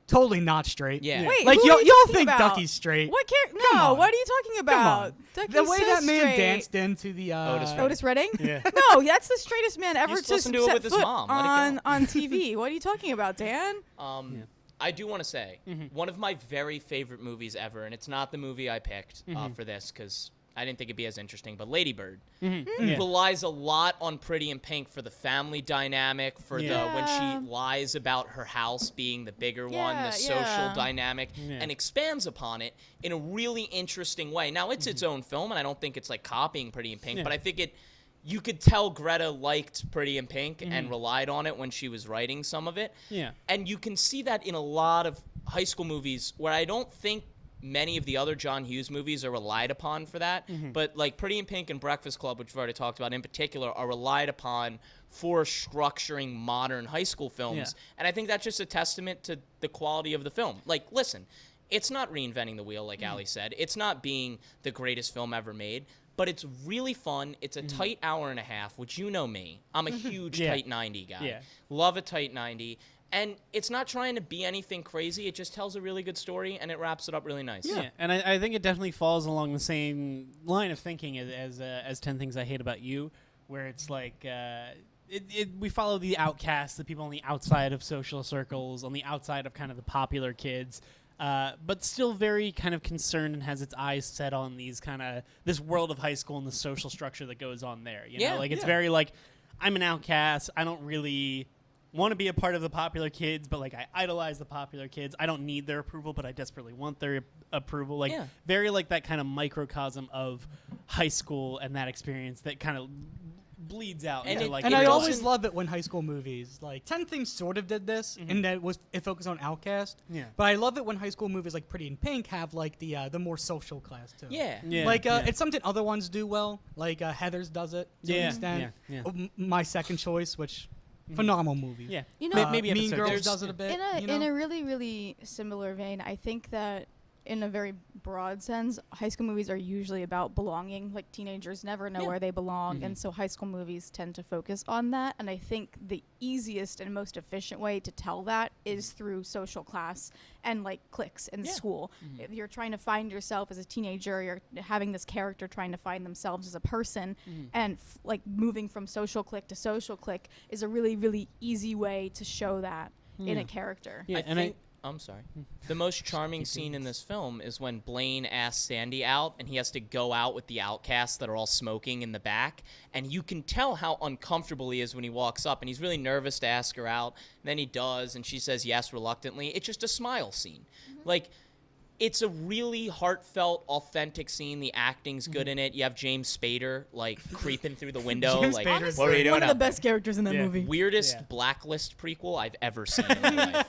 totally not straight. Yeah. Wait, Like who y'all are you talking think about? Ducky's straight. What Come No, on. what are you talking Come about? on. Ducky's The way so that man straight. danced into the Otis Redding. Otis Redding? Yeah. No, that's the straightest man ever He's to supposed to do it set with his foot mom. Let it go. on TV. What are you talking about, Dan? I do want to say one of my very favorite movies ever, and it's not the movie I picked for this because I didn't think it'd be as interesting, but Lady Bird Yeah. relies a lot on Pretty in Pink for the family dynamic, for Yeah. the when she lies about her house being the bigger one, Yeah, the social yeah. dynamic, Yeah. and expands upon it in a really interesting way. Now, it's its own film, and I don't think it's like copying Pretty in Pink, Yeah. but I think you could tell Greta liked Pretty in Pink and relied on it when she was writing some of it. Yeah. And you can see that in a lot of high school movies where I don't think many of the other John Hughes movies are relied upon for that. But like Pretty in Pink and Breakfast Club, which we've already talked about in particular, are relied upon for structuring modern high school films. Yeah. And I think that's just a testament to the quality of the film. Like, listen, it's not reinventing the wheel, like Ali said. It's not being the greatest film ever made. But it's really fun. It's a tight hour and a half, which you know me. I'm a huge Yeah. tight 90 guy. Yeah. Love a tight 90. And it's not trying to be anything crazy. It just tells a really good story, and it wraps it up really nice. Yeah, and I think it definitely falls along the same line of thinking as 10 Things I Hate About You, where it's like we follow the outcasts, the people on the outside of social circles, on the outside of kind of the popular kids, but still very kind of concerned and has its eyes set on this world of high school and the social structure that goes on there. You know, like it's very like, I'm an outcast. I don't really want to be a part of the popular kids, but like I idolize the popular kids. I don't need their approval, but I desperately want their approval. Like very like that kind of microcosm of high school and that experience that kind of bleeds out. And into, like, And it I real always life. love it when high school movies, like 10 Things sort of did this, and that it focused on outcast. Yeah. But I love it when high school movies like Pretty in Pink have like the more social class too. Yeah. Yeah, Like yeah. it's something other ones do well. Like Heathers does it to an Yeah, extent. yeah. My second choice, which phenomenal movie. Yeah, You know, maybe Mean episode Girls two. does it a bit. in a really, really similar vein, I think that in a very broad sense, high school movies are usually about belonging. Like teenagers never know where they belong, and so high school movies tend to focus on that. And I think the easiest and most efficient way to tell that is through social class and like cliques in school. If you're trying to find yourself as a teenager, you're having this character trying to find themselves as a person, and like moving from social clique to social clique is a really, really easy way to show that in a character. Yeah, I and think, I'm sorry. The most charming scene in this film is when Blaine asks Sandy out, and he has to go out with the outcasts that are all smoking in the back. And you can tell how uncomfortable he is when he walks up, and he's really nervous to ask her out. And then he does, and she says yes reluctantly. It's just a smile scene. Like, it's a really heartfelt, authentic scene. The acting's good in it. You have James Spader, like, creeping through the window. James like, Spader's what are you doing One of the out there? best characters in that Yeah. movie. Weirdest Yeah. Blacklist prequel I've ever seen in my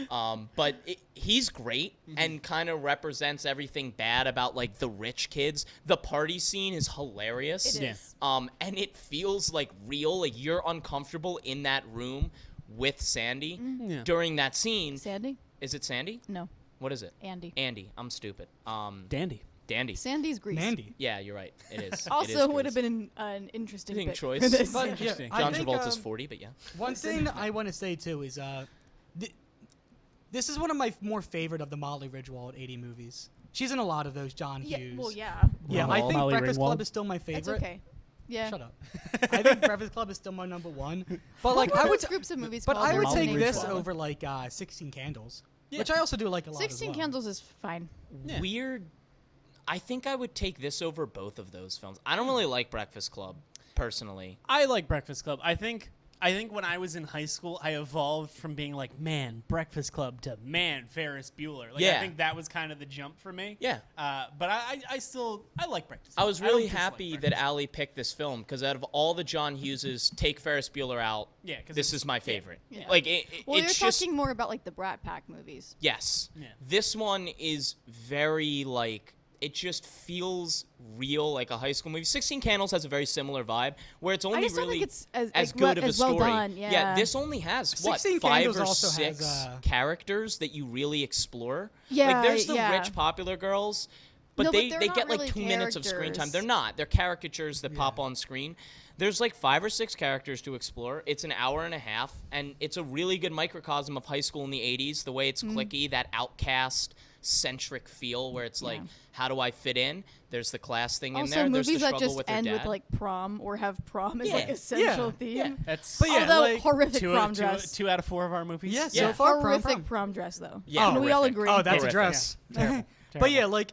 life. But he's great and kind of represents everything bad about like the rich kids. The party scene is hilarious. It Yeah. is. And it feels like real. Like you're uncomfortable in that room with Sandy Yeah. during that scene. Sandy? Is it Sandy? No, What is it? Andy. Andy. I'm stupid. Dandy. Dandy. Sandy's Grease. Mandy. Yeah, you're right. It is. It is Also would Grease. have been an interesting Interesting pick choice. for this. But, Interesting. I John think, Travolta's 40, but yeah. One thing I want to say too is this is one of my more favorite of the Molly Ridgewald 80 movies. She's in a lot of those John Yeah, Hughes. well, yeah. Yeah, Molly I think Breakfast Ringwald. Club is still my That's favorite. okay. Yeah. Shut up. I think Breakfast Club is still my number one. But like What I are would those groups of movies but called? I would Molly take this Ridgewald. over like 16 Candles, which I also do like a lot. 16 as well. Candles is fine. Yeah. Weird. I think I would take this over both of those films. I don't really like Breakfast Club, personally. I like Breakfast Club. I think when I was in high school, I evolved from being like, man, Breakfast Club to man, Ferris Bueller. Like, Yeah. I think that was kind of the jump for me. Yeah. But I like Breakfast Club. I was don't really dislike happy that Breakfast Allie picked this film because out of all the John Hugheses, take Ferris Bueller out. Yeah, 'cause this it's- is my favorite. Yeah. Like Well, it's you're just talking more about like the Brat Pack movies. yes. Yeah. This one is very like it just feels real, like a high school movie. 16 Candles has a very similar vibe, where it's only I just don't really think it's as like, good of a as well story. done. Yeah. This only has what 16 5 Candles or also 6 has, characters that you really explore. Yeah, like there's the yeah. rich popular girls, but No, but they they're not get like really 2 minutes of screen time. characters. They're not. They're caricatures that pop on screen. There's like 5 or 6 characters to explore. It's an hour and a half, and it's a really good microcosm of high school in the 80s. The way it's clicky, that outcast centric feel where it's like, how do I fit in? There's the class thing in Also, there. There's the movies that struggle just with her end dad. with like prom or have prom as Yeah. like a central Yeah. theme. Yeah. That's But yeah, Although like, horrific two, prom two, dress. 2 out of 4 of our movies. Yeah, Yeah. so far, Horrific prom dress though. Yeah, Can we all horrific. agree? Oh, that's a Horrific. dress. Terrible. But yeah, like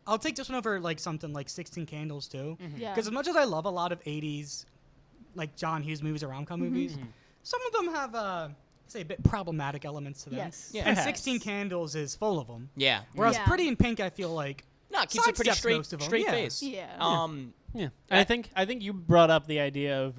I'll take this one over like something like 16 Candles too. Yeah. Because as much as I love a lot of 80s like John Hughes movies or rom-com movies, some of them have say a bit problematic elements to them. Yes. Yeah. And Yes. 16 Candles is full of them. Yeah. Whereas Yeah. Pretty in Pink, I feel like No, it keeps it pretty sidesteps straight, most of 'em, straight yeah. face. Yeah. Yeah, and I think you brought up the idea of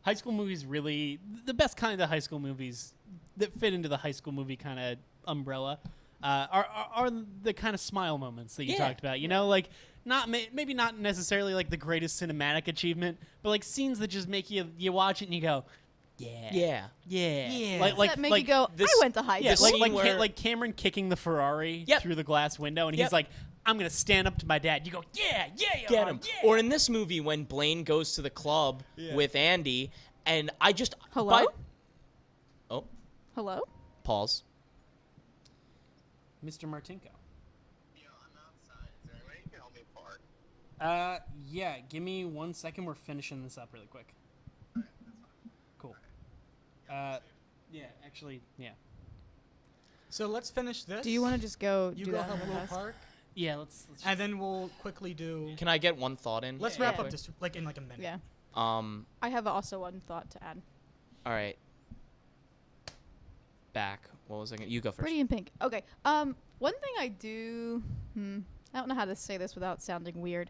high school movies. Really, the best kind of high school movies that fit into the high school movie kind of umbrella are the kind of smile moments that you Yeah. talked about. You know, like maybe not necessarily like the greatest cinematic achievement, but like scenes that just make you watch it and you go, yeah, Yeah. Yeah. like that make like you go, this- I went to high yeah, the school. scene like where- like Cameron kicking the Ferrari Yep. through the glass window, and Yep. he's like, I'm gonna stand up to my dad. You go, yeah, you Get are, him. yeah. Or in this movie when Blaine goes to the club with Andy, and I just Hello? oh, Hello? pause. Mr. Martinko. Yeah, I'm outside. Is there any way you can help me park? Yeah, give me 1 second. We're finishing this up really quick. Cool. Yeah, actually, yeah. So let's finish this. Do you want to just go You do go that help real Will fast? Park, Yeah, let's and then we'll quickly do. Can I get one thought in? Let's Yeah, wrap yeah. up this like in like a minute. Yeah. I have also one thought to add. All right. Back. What was I gonna? You go first. Pretty in Pink. Okay. One thing I do. I don't know how to say this without sounding weird.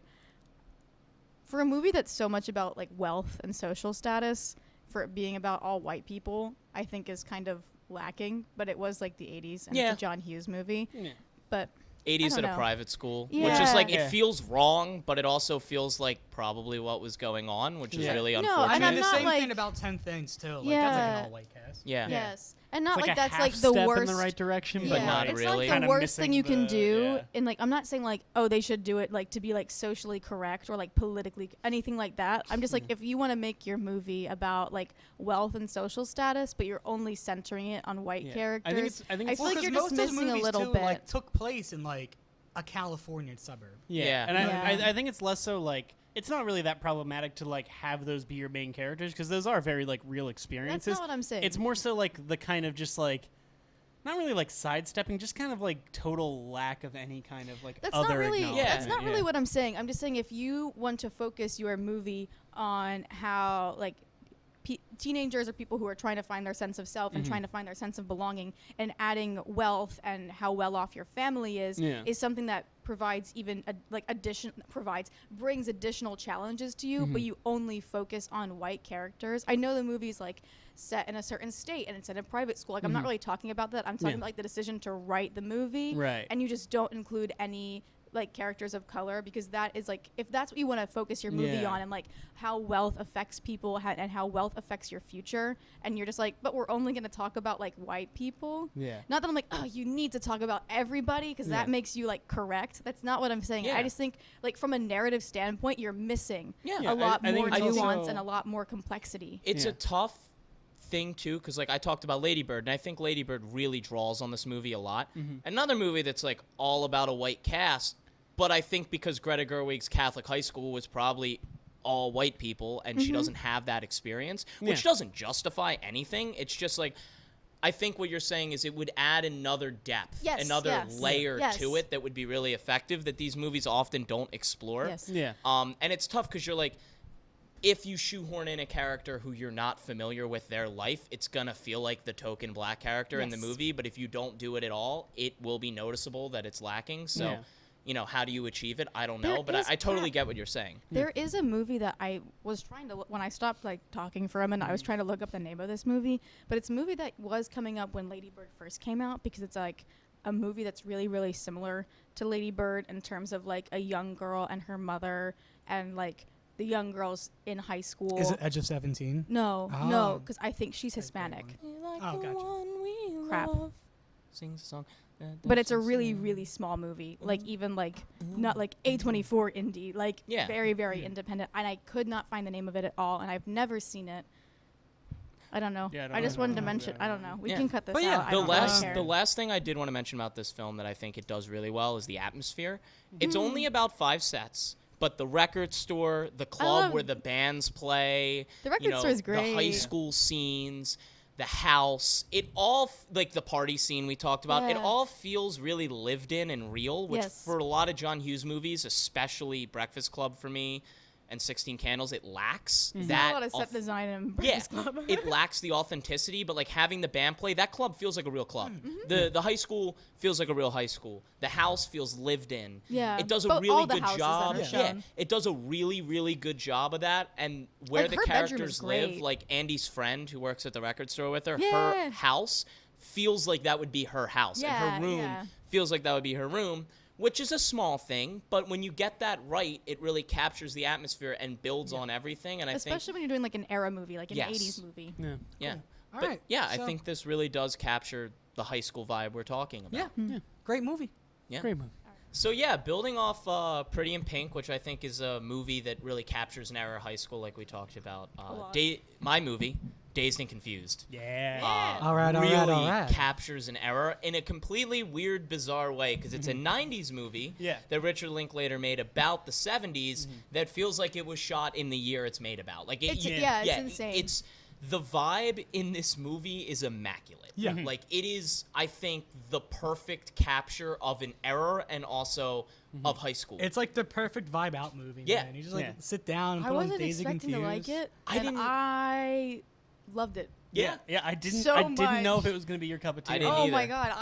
For a movie that's so much about like wealth and social status, for it being about all white people, I think is kind of lacking. But it was like the '80s and Yeah. it's a John Hughes movie. Yeah. But 80s I at don't a know. private school, which Yeah. is like Yeah. it feels wrong, but it also feels like probably what was going on, which is Yeah. really No, and unfortunate. I mean, I'm the not, same like- thing about 10 Things too. Like that's like Yeah. an all-white cast. yeah. yes, and not It's like a that's half like the step worst. in the right direction, But yeah, not it's really. like Kinda the worst thing missing you can the- do. yeah. And like, I'm not saying like, oh, they should do it like to be like socially correct or like politically anything like that. I'm just like, if you want to make your movie about like wealth and social status, but you're only centering it on white Yeah. characters, I think I it's feel like 'cause you're most just of the missing a movies, little too, bit. Like took place in like a Californian suburb. Yeah, and Yeah. I think it's less so like it's not really that problematic to like have those be your main characters because those are very like real experiences. That's not what I'm saying. It's more so like the kind of just like not really like sidestepping, just kind of like total lack of any kind of like That's other not really. acknowledgement. That's not really what I'm saying. I'm just saying if you want to focus your movie on how like teenagers or people who are trying to find their sense of self and trying to find their sense of belonging, and adding wealth and how well off your family is something that provides even brings additional challenges to you, but you only focus on white characters. I know the movie's like set in a certain state and it's in a private school. Like I'm not really talking about that. I'm talking about like the decision to write the movie, Right. and you just don't include any like characters of color, because that is like, if that's what you want to focus your movie Yeah. on, and like how wealth affects people and how wealth affects your future, and you're just like, but we're only going to talk about like white people. Yeah. Not that I'm like, oh, you need to talk about everybody because that Yeah. makes you like correct. That's not what I'm saying. Yeah. I just think like from a narrative standpoint, you're missing Yeah. Yeah, a lot I think more it's also- nuance and a lot more complexity. It's Yeah. a tough thing too, because like I talked about Lady Bird, and I think Lady Bird really draws on this movie a lot. Another movie that's like all about a white cast, but I think because Greta Gerwig's Catholic high school was probably all white people, and she doesn't have that experience, which Yeah. doesn't justify anything. It's just like I think what you're saying is it would add another depth, Yes, another yes, layer yes. to it that would be really effective that these movies often don't explore. Yes. Yeah. And it's tough because you're like, if you shoehorn in a character who you're not familiar with their life, it's going to feel like the token black character in the Yes. movie. But if you don't do it at all, it will be noticeable that it's lacking. So, Yeah. you know, how do you achieve it? I don't There know. But is- I totally get what you're saying. There is a movie that I was trying to when I stopped like talking for a minute. I was trying to look up the name of this movie, but it's a movie that was coming up when Lady Bird first came out because it's like a movie that's really really similar to Lady Bird in terms of like a young girl and her mother and like the young girls in high school. Is it Edge of 17? No, Oh. no, because I think she's That's a great Hispanic. one. Oh, gotcha. Crap. Sings the song. But it's a really, really small movie. Like even like not like A24 indie, like Yeah. very, very independent. And I could not find the name of it at all, and I've never seen it. I don't know. Yeah, I don't I just know. wanted to I don't know. mention. I don't know. We Yeah. can cut this But yeah, out. I The don't really last care. the last thing I did want to mention about this film that I think it does really well is the atmosphere. It's only about 5 sets, but the record store, the club love- where the bands play, The record you know, store is the high great. school scenes, the house, it all like the party scene we talked about, it Yeah. all feels really lived in and real, which Yes. for a lot of John Hughes movies, especially Breakfast Club for me and 16 Candles, it lacks There's that not a lot of set auth- design in yeah, Breakfast Club. it lacks the authenticity, but like having the band play, that club feels like a real club. The high school feels like a real high school. The house feels lived in. Yeah, it does a but really all the good houses that job. are Yeah, shown. it does a really really good job of that. And where Like, the her bedroom characters is live, great. like Andy's friend who works at the record store with her, Yeah. her house feels like that would be her house, and Yeah, her room yeah. feels like that would be her room. Which is a small thing, but when you get that right, it really captures the atmosphere and builds on everything. And I think Especially when you're doing like an era movie, like an Yes. 80s movie. Yeah. yeah. All But right, yeah, I so- think this really does capture the high school vibe we're talking about. Yeah. Great movie. Yeah. Great movie. So yeah, building off Pretty in Pink, which I think is a movie that really captures an era of high school, like we talked about. lot. My movie, Dazed and Confused. Yeah. All right, all really right, all right. captures an era in a completely weird, bizarre way because it's a '90s movie Yeah. that Richard Linklater made about the '70s that feels like it was shot in the year it's made about. Like it, It's insane. It's the vibe in this movie is immaculate. Yeah. Like it is, I think, the perfect capture of an era and also of high school. It's like the perfect vibe out movie. Yeah. Man. You just like Yeah. sit down and I put on wasn't Dazed and expecting to like Confused. it, I and didn't- I loved it. yeah. Yeah, I didn't. So I didn't know much. if it was gonna be your cup of tea. I or didn't not. Oh either. my god,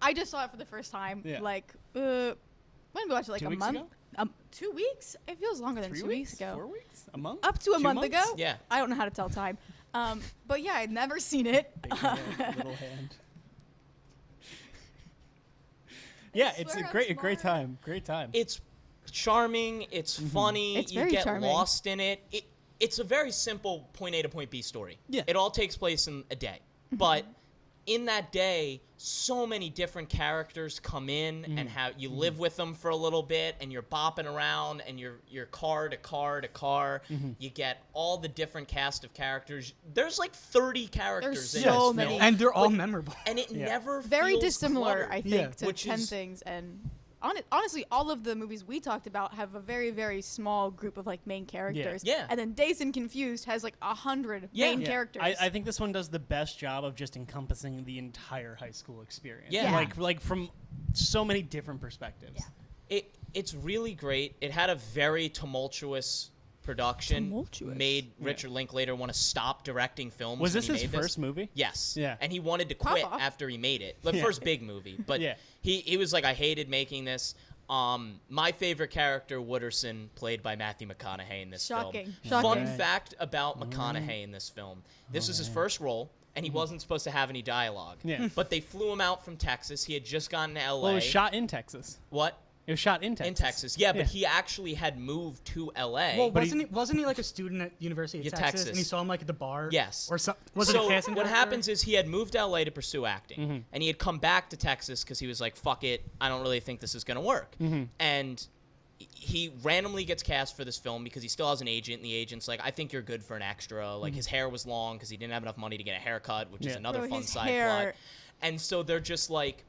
I just saw it for the first time. Yeah. Like, when did we watch it? Like 2 a weeks month? ago? 2 weeks? It feels longer than 3 2 weeks ago. 4 weeks? A month? Up to a 2 month months? ago? Yeah. I don't know how to tell time. But yeah, I'd never seen it. Big hand, little hand. Yeah, it's a swear I'm great smart. time. Great time. It's charming. It's funny. It's you very get charming. lost in it. It's a very simple point A to point B story. Yeah. It all takes place in a day, but in that day, so many different characters come in and have you live with them for a little bit, and you're bopping around, and you're car to car to car. You get all the different cast of characters. There's like 30 characters. There's in so this many. film, And they're all but- memorable. and it Yeah. never Very feels dissimilar, cluttered. I think, Yeah. to Which 10 is- things. And honestly, all of the movies we talked about have a very, very small group of like main characters. Yeah. And then Dazed and Confused has like 100 Yeah. main Yeah. characters. I think this one does the best job of just encompassing the entire high school experience. Yeah. Yeah. Like from so many different perspectives. Yeah. It's really great. It had a very tumultuous production. Tumultuous. Made Richard Linklater want to stop directing films. Was when this he his made first movie? Yes. Yeah. And he wanted to Pop quit off. after he made it. The Yeah. first big movie. But Yeah. he was like, I hated making this. My favorite character, Wooderson, played by Matthew McConaughey in this Shocking. film. Shocking. Fun fact about McConaughey in this film. This was his first role, and he wasn't supposed to have any dialogue. Yeah. But they flew him out from Texas. He had just gotten to L.A. Well, it was shot in Texas. What? It was shot in Texas. In Texas. Yeah, but he actually had moved to L.A. Well, But wasn't he like a student at University of Yeah, Texas, Texas. and he saw him like at the bar? Yes. Or some, was it So a casting what director? happens is he had moved to L.A. to pursue acting, and he had come back to Texas because he was like, "Fuck it, I don't really think this is gonna work." And he randomly gets cast for this film because he still has an agent, and the agent's like, "I think you're good for an extra." Like his hair was long because he didn't have enough money to get a haircut, which is Yeah. another Bro, fun his side hair- plot. And so they're just like,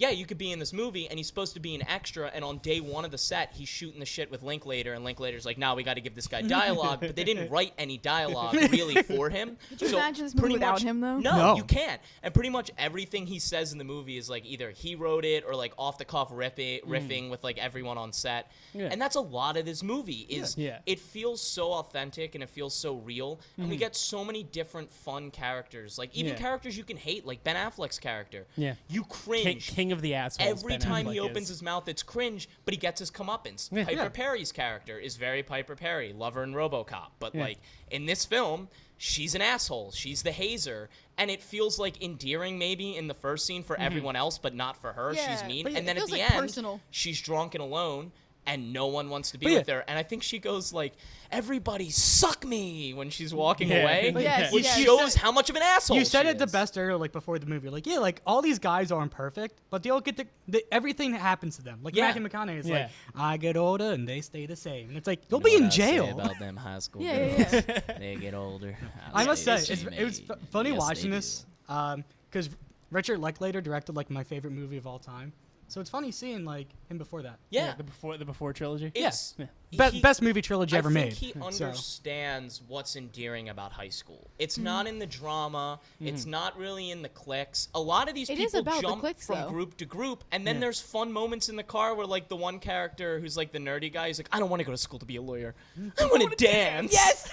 yeah, you could be in this movie, and he's supposed to be an extra, and on day one of the set, he's shooting the shit with Linklater, and Linklater's like, "Now we got to give this guy dialogue," but they didn't write any dialogue really for him. Could you imagine this movie pretty without much- him, though? No, you can't. And pretty much everything he says in the movie is like either he wrote it or like off the cuff riffing with like everyone on set. Yeah. And that's a lot of this movie. Is Yeah. it feels so authentic and it feels so real, and we get so many different fun characters, like even Yeah. characters you can hate, like Ben Affleck's character. Yeah. You cringe. King of the assholes. Every Ben time he Affleck opens is. his mouth, it's cringe, but he gets his comeuppance. Yeah. Piper Yeah. Perry's character is very Piper Perry, lover in RoboCop. But Yeah. like in this film, she's an asshole. She's the hazer, and it feels like endearing maybe in the first scene for everyone else, but not for her. Yeah, She's mean, but and it then at feels the like end, personal. she's drunk and alone. And no one wants to be But with her. And I think she goes like, "Everybody suck me," when she's walking Yeah. away. But yes, which yes. shows how much of an asshole You said she it the is. best earlier, like before the movie. Like, yeah, like all these guys aren't perfect, but they all get everything that happens to them. Like Yeah. Matthew McConaughey is Yeah. like, I get older and they stay the same. And it's like, you'll You know be what in I say jail. about them high school Yeah, girls. yeah, They get older. I must say, Yes, it was they funny may. Yes, watching they this because Richard Linklater directed like my favorite movie of all time. So it's funny seeing like him before that. Yeah. The before trilogy. It's Yeah. Best movie trilogy ever I made. think he So- understands what's endearing about high school. It's not in the drama. It's not really in the cliques. A lot of these It is people about the jump cliques, from though. group to group, and then Yeah. there's fun moments in the car where like the one character who's like the nerdy guy, he's like, "I don't want to go to school to be a lawyer. I want to dance." Yes.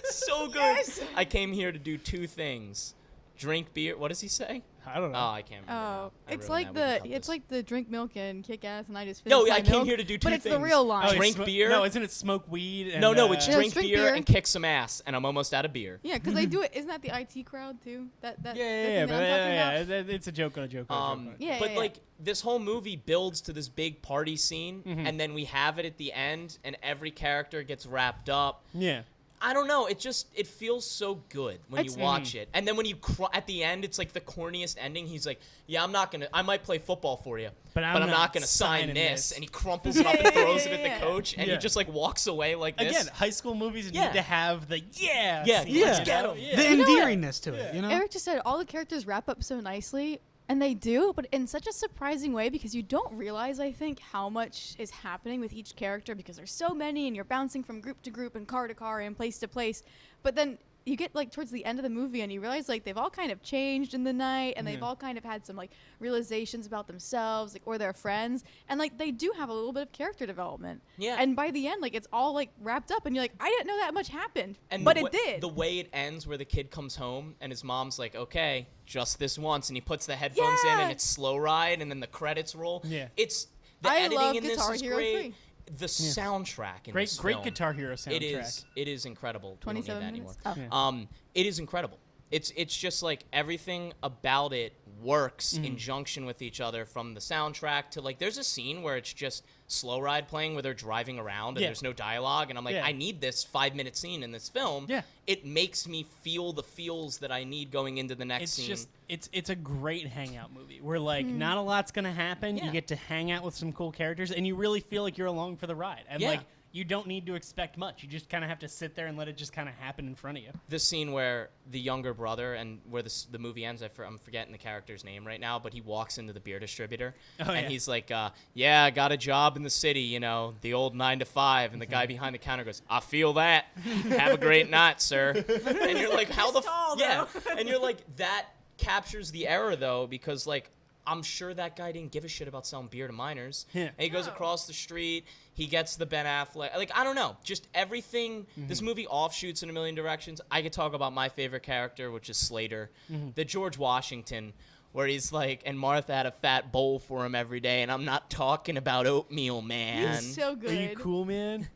So good. Yes. I came here to do two things: drink beer. What does he say? I don't know. Oh, I can't remember. Oh, now. I it's ruined like that. We can cut the it's this. like the drink milk and kick ass, and I just No, finished I my came milk, here to do two but it's the things. real Oh, line. it's Drink beer? No, isn't it smoke weed? And, No, it's Yeah, drink it's drink beer beer. and kick some ass, and I'm almost out of beer. Yeah, because they do it. Isn't that the IT crowd too? That Yeah, the yeah, thing yeah, that but I'm talking about? it's a joke on a joke on a joke. On a- Yeah, but yeah, like this whole movie builds to this big party scene, and then we have it at the end, and every character gets wrapped up. yeah. I don't know. It feels so good when It's- you watch it, and then when you at the end, it's like the corniest ending. He's like, "Yeah, I might play football for you, But I'm not not gonna sign signing this." this. And he crumples it up and throws it at Yeah. the coach, and he Yeah. just like walks away like this. Again, high school movies Yeah. need to have the Yeah, scene, let's you get know? 'em. Yeah. The You know what? endearingness to it, you know? Eric just said all the characters wrap up so nicely, and they do, but in such a surprising way because you don't realize, I think, how much is happening with each character because there's so many and you're bouncing from group to group and car to car and place to place. But then you get like towards the end of the movie and you realize like they've all kind of changed in the night and they've all kind of had some like realizations about themselves like or their friends and like they do have a little bit of character development. Yeah. And by the end like it's all like wrapped up and you're like I didn't know that much happened. And but the it wa- did. The way it ends, where the kid comes home and his mom's like, "Okay, just this once," and he puts the headphones in, Yeah. and it's slow ride, and then the credits roll. Yeah. It's the I editing love in this Guitar is Hero great. 3. The soundtrack in Great, this great film, Guitar Hero soundtrack. It is incredible. We don't need 27 that minutes. anymore. Oh. It is incredible. It's just like everything about it works Mm-hmm. in junction with each other, from the soundtrack to like there's a scene where it's just slow ride playing where they're driving around and Yeah. there's no dialogue, and I'm like, Yeah. I need this 5-minute scene in this film. Yeah. It makes me feel the feels that I need going into the next It's scene. just it's a great hangout movie where like not a lot's gonna happen. Yeah. You get to hang out with some cool characters and you really feel like you're along for the ride. And Yeah. like you don't need to expect much. You just kind of have to sit there and let it just kind of happen in front of you. The scene where the younger brother and where the movie ends, I'm forgetting the character's name right now, but he walks into the beer distributor Oh, and yeah. he's like, "Yeah, I got a job in the city, you know, the old 9 to 5." And the guy behind the counter goes, "I feel that. Have a great night, sir." And you're like, "How the yeah?" And you're like, that captures the era though, because like I'm sure that guy didn't give a shit about selling beer to minors. Yeah. And he goes across the street. He gets the Ben Affleck. Like, I don't know. Just everything. This movie offshoots in a million directions. I could talk about my favorite character, which is Slater. The George Washington, where he's like, and Martha had a fat bowl for him every day. And I'm not talking about oatmeal, man. He's so good. Are you cool, man?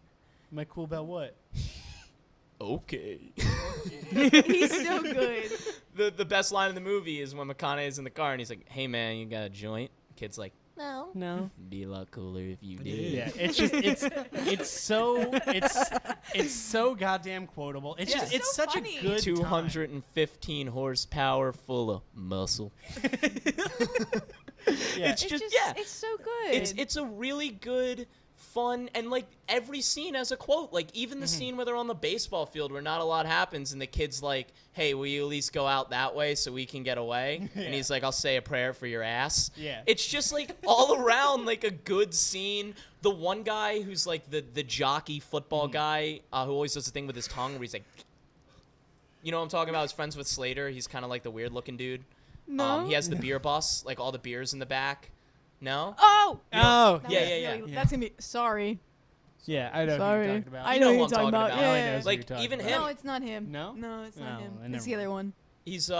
Am I cool about what? Okay. He's so good. The best line in the movie is when McConaughey's in the car and he's like, "Hey, man, you got a joint?" Kid's like, "No. No. Be a lot cooler if you did." Yeah, it's just it's so goddamn quotable. It's Yeah. just it's so such funny. a good 215 horsepower full of muscle. Time. Yeah. It's just It's so good. It's a really good fun, and like every scene has a quote. Like even the scene where they're on the baseball field where not a lot happens and the kid's like, hey, will you at least go out that way so we can get away? And he's like, I'll say a prayer for your ass. Yeah. It's just like all around like a good scene. The one guy who's like the jockey football guy who always does the thing with his tongue where he's like, you know what I'm talking about? He's friends with Slater. He's kind of like the weird looking dude. No. He has the beer bus, like all the beers in the back. No? Oh. Oh, That Yeah, was yeah, really- yeah. That's gonna be. Sorry. yeah, I know Sorry. who you're talking about. I You know know who who you're I'm talking talking about. about. Yeah. All I yeah, know yeah. is who you're Like, talking even about. him. No, it's not him. No? No, it's not Oh, him. I never It's the other one. He's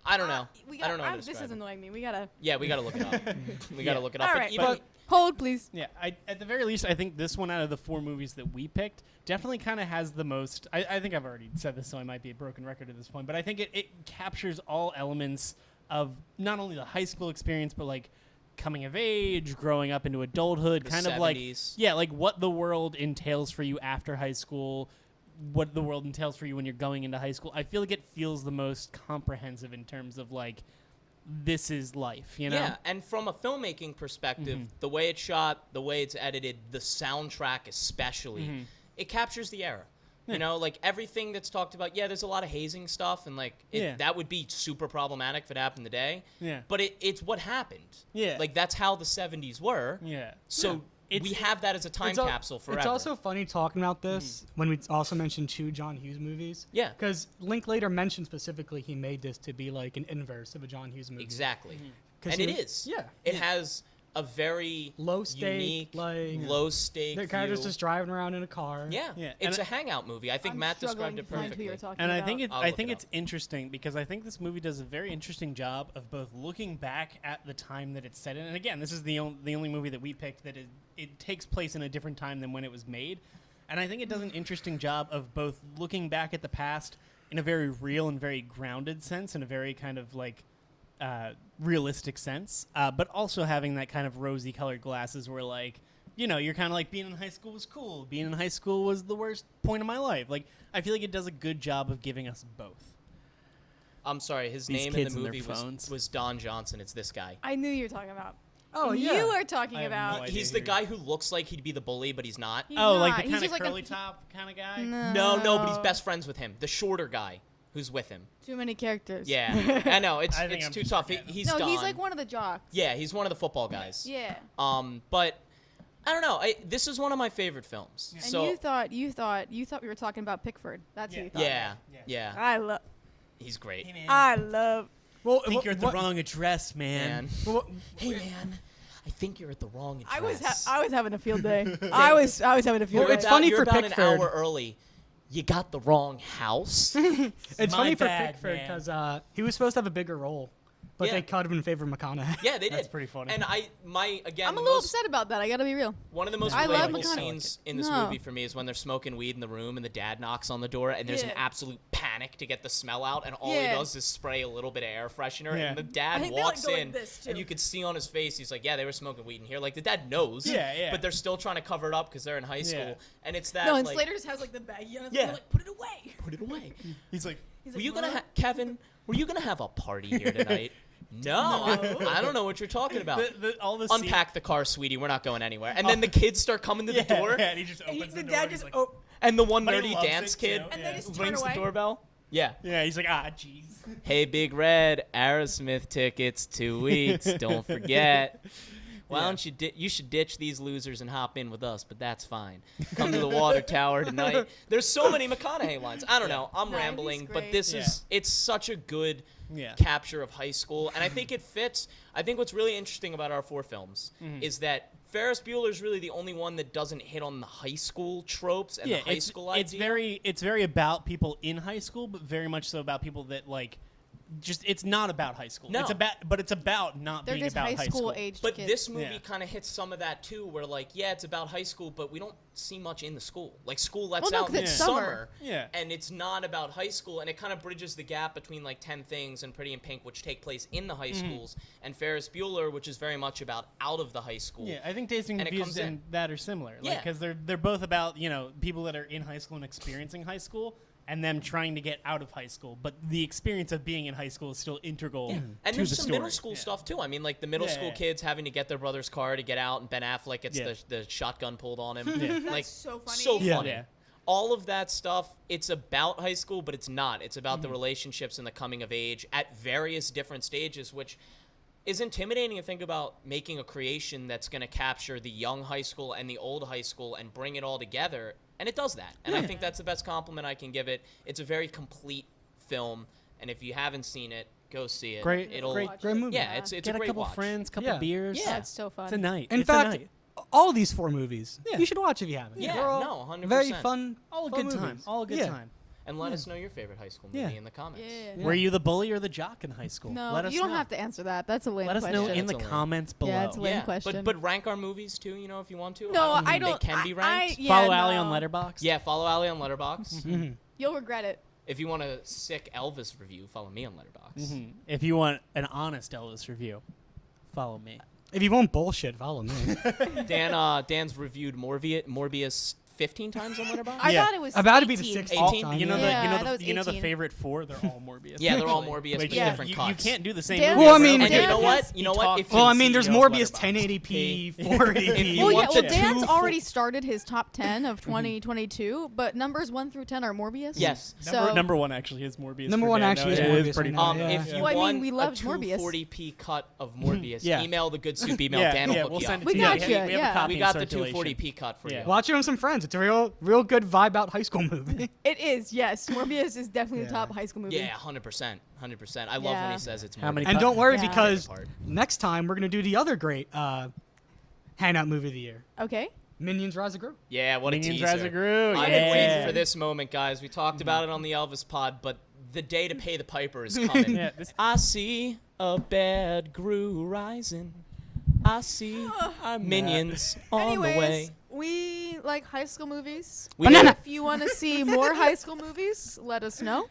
I don't know. I don't know. How to This describe is him. annoying me. We gotta. Yeah, we gotta look it up. We gotta look it up. All But right, even but hold, please. Yeah, at the very least, I think this one out of the 4 movies that we picked definitely kind of has the most. I think I've already said this, so I might be a broken record at this point, but I think it captures all elements of not only the high school experience, but like coming of age, growing up into adulthood, The kind of like 70s. like what the world entails for you after high school, what the world entails for you when you're going into high school. I feel like it feels the most comprehensive in terms of like this is life, you know? Yeah, and from a filmmaking perspective, the way it's shot, the way it's edited, the soundtrack especially, it captures the era. You know, like everything that's talked about. Yeah, there's a lot of hazing stuff, and like that would be super problematic if it happened today. Yeah. But it's what happened. Yeah. Like that's how the 70s were. Yeah. So we have that as a time capsule forever. It's also funny talking about this when we also mentioned 2 John Hughes movies. Yeah. Because Linklater mentioned specifically he made this to be like an inverse of a John Hughes movie. Exactly. 'Cause And he it was- is. yeah. It has a very Low stake, unique, like- low stake They're kind of view. just driving around in a car. Yeah. Yeah, It's and a hangout movie. I think I'm Matt struggling described it to find who perfectly. you're talking And I about. think I'll I look think it it's interesting because I think this movie does a very interesting job of both looking back at the time that it's set in. And again, this is the only movie that we picked that it takes place in a different time than when it was made. And I think it does an interesting job of both looking back at the past in a very real and very grounded sense, in a very kind of like realistic sense, but also having that kind of rosy colored glasses where like, you know, you're kind of like being in high school was cool. Being in high school was the worst point of my life. Like, I feel like it does a good job of giving us both. I'm sorry, his These name in kids the and their movie phones. was Don Johnson. It's this guy. I knew you were talking about. Oh, And yeah. You are talking I have about. no idea. He's the guy who looks like he'd be the bully, but he's not. He's Oh, like not. the He's kind of just like a- curly top kind of guy? No, but he's best friends with him. The shorter guy who's with him. Too many characters. Yeah, I know. It's I think it's I'm too just tough. forgetting him. He's No, Don. he's like one of the jocks. Yeah, he's one of the football guys. Yeah. But I don't know. This is one of my favorite films. And So you thought we were talking about Pickford. That's who you thought. yeah, I love. he's great. Hey, man. I love. Well, I think you're at the what- wrong address, man. Man. what- Hey man, I think you're at the wrong address. I was having a field day. I was having a field You're day. it's funny you're for about Pickford. an hour early. You got the wrong house. It's My funny for bad, Pickford man. because he was supposed to have a bigger role, but Yeah. they cut him in favor of McConaughey. Yeah, they did. That's pretty funny. And again, I'm a little upset about that. I gotta be real. one of the most I love relatable McConaughey. scenes in this No. movie for me is when they're smoking weed in the room and the dad knocks on the door and there's an Yeah. absolute panic to get the smell out and all Yeah. he does is spray a little bit of air freshener Yeah. and the I dad think they like walks go like in this, and too. you could see on his face he's like, yeah, they were smoking weed in here. Like the dad knows. Yeah, yeah. But they're still trying to cover it up because they're in high school. Yeah. And it's that No, and like, Slater just has like the baggie on his Yeah. yeah. Like, put it away. put it away. He's like, He's Were like, you gonna "What?" Kevin, were you gonna have a party here tonight? No, I don't know what you're talking about. all the Unpack the car, sweetie. We're not going anywhere. And then the kids start coming to the door, Yeah, and he just And opens the the door. dad and he's just like, and the one But he nerdy loves dance it, kid too. And they Yeah. just turn rings the away. doorbell. Yeah. yeah, he's like, jeez. Hey, Big Red, Aerosmith tickets, 2 weeks. Don't forget. Why Yeah. don't you should ditch these losers and hop in with us, but that's fine. Come to the water tower tonight. There's so many McConaughey lines. I don't know. I'm No, he's rambling, but great. this Yeah. it's such a good Yeah. capture of high school, and I think it fits. I think what's really interesting about our 4 films Mm-hmm. is that Ferris Bueller's really the only one that doesn't hit on the high school tropes and Yeah, the high school it's idea. it's very about people in high school, but very much so about people that like just it's not about high school. No. It's about not They're being just about high school aged But kids. this movie Yeah. kind of hits some of that too, where like, yeah, it's about high school, but we don't see much in the school. Like school lets Well, no, out 'cause in it's the summer. Yeah. and it's not about high school, and it kind of bridges the gap between like 10 Things and Pretty in Pink, which take place in the high Mm-hmm. schools, and Ferris Bueller, which is very much about out of the high school. Yeah, I think Tasting And it Reviews comes in. and that are similar. Yeah. Because they're both about, you know, people that are in high school and experiencing high school, and them trying to get out of high school. But the experience of being in high school is still integral And to there's the some story. middle school Yeah. stuff too. I mean, like the middle Yeah, school yeah. kids having to get their brother's car to get out, and Ben Affleck gets Yeah. the shotgun pulled on him. Yeah. Like so funny. so Yeah. funny. Yeah. All of that stuff, it's about high school, but it's not. It's about the relationships and the coming of age at various different stages, which is intimidating to think about making a creation that's going to capture the young high school and the old high school and bring it all together. And it does that. And I think that's the best compliment I can give it. It's a very complete film. And if you haven't seen it, go see it. Great- It'll, great- Great movie. Yeah, it's Get a a great couple watch. friends, couple Yeah. beers. Yeah. It's so fun. It's a night. In It's a fact, night. all these 4 movies, Yeah. you should watch if you haven't. Yeah, They're all no, 100%. very fun. all a fun good time. movies. All a good Yeah. time. And let us know your favorite high school movie Yeah. in the comments. Yeah. Were you the bully or the jock in high school? No, Let us you don't know. have to answer that. That's a lame Let us question. know in That's the a lame. comments below. Yeah, it's a lame question. but rank our movies too, you know, if you want to. No, don't I think don't. They can be ranked. yeah, Follow Allie on no. Letterboxd. Yeah, follow Allie on Letterboxd. Mhm. You'll regret it. If you want a sick Elvis review, follow me on Letterboxd. Mhm. If you want an honest Elvis review, follow me. If you want bullshit, follow me. Dan's reviewed Morbius 15 times on Letterboxd. I Yeah. thought it was About to be the 18. 16th 18? time. You know yeah. the Yeah, you I know thought the it was you know the 18. favorite 4. They're all Morbius. Yeah, they're all actually. Morbius, Which but Yeah. different you cuts. can't do the same. Dan movie Well, I over mean- and And over you know again. what? You know what? talks If Well, I to mean, there's CEO of Morbius Letterboxd. 1080p, If 480p. you Well, yeah. want Well, the Dan's two already started his top 10 of 2022, but numbers 1 through 10 are Morbius. Yes. So Number 1 actually is Morbius. Number for 1 Dan. actually is No, it Morbius pretty right now, funny. yeah. If you Well, I mean, want we a loved Morbius. 240p cut of Morbius, Yeah. email the good soup email. Yeah, Dan will yeah, hook we'll you send up. it to We you. got We have- you, We have a yeah. copy We in got the circulation. 240p cut for Yeah. you. Watch it with some friends. It's a real good vibe out high school movie. It is, yes. Morbius is definitely the Yeah. top high school movie. Yeah, 100%. 100%. I love when Yeah. he says it's How many Morbius. And don't worry Yeah. because Part. next time we're gonna do the other great hangout movie of the year, Okay. Minions: Rise of Gru. Yeah, what a Minions teaser. Rise of Gru. I've Yeah. been waiting for this moment, guys. We talked about it on the Elvis pod, but the day to pay the piper is coming. Yeah, this- I see a bad Gru rising. I see our minions on Anyways, the way. we like high school movies. We Banana. do. If you want to see more high school movies, let us know.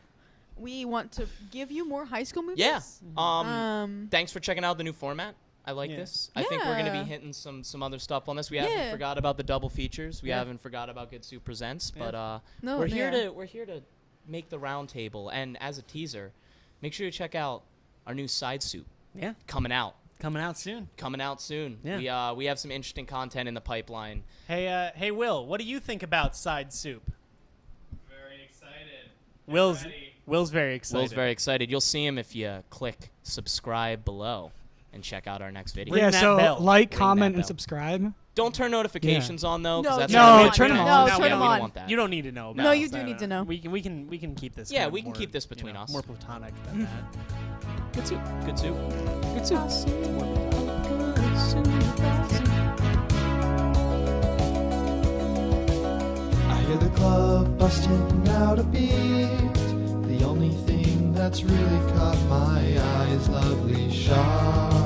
We want to give you more high school movies. Yeah. Um, Thanks for checking out the new format. I like Yeah. this. I think we're going to Yeah. be hitting some other stuff on this. We haven't Yeah. forgot about the double features. We Yeah. haven't forgot about Good Soup Presents, Yeah. but No, we're here yeah. to make the round table. And as a teaser, make sure you check out our new side soup yeah, coming out. coming out soon. Coming out soon. Yeah. We have some interesting content in the pipeline. Hey, Will, what do you think about Side Soup? Very excited. Will's Ready. Will's very excited. Will's very excited. You'll see him if you click subscribe below and check out our next video. Ring Yeah, that so bell. like, Ring comment, that and bell. subscribe. Don't turn notifications on though, No, because that's you No, how don't we- want turn to. them No, on. we turn don't them on. want that. You don't need to know about. No, it. you do need to know. We can keep this. Yeah, kind of we can more, keep this between us. More platonic than that. Good soup. Good soup. Good soup. I hear the club busting out a beat. The only thing that's really caught my eye is lovely Shaw.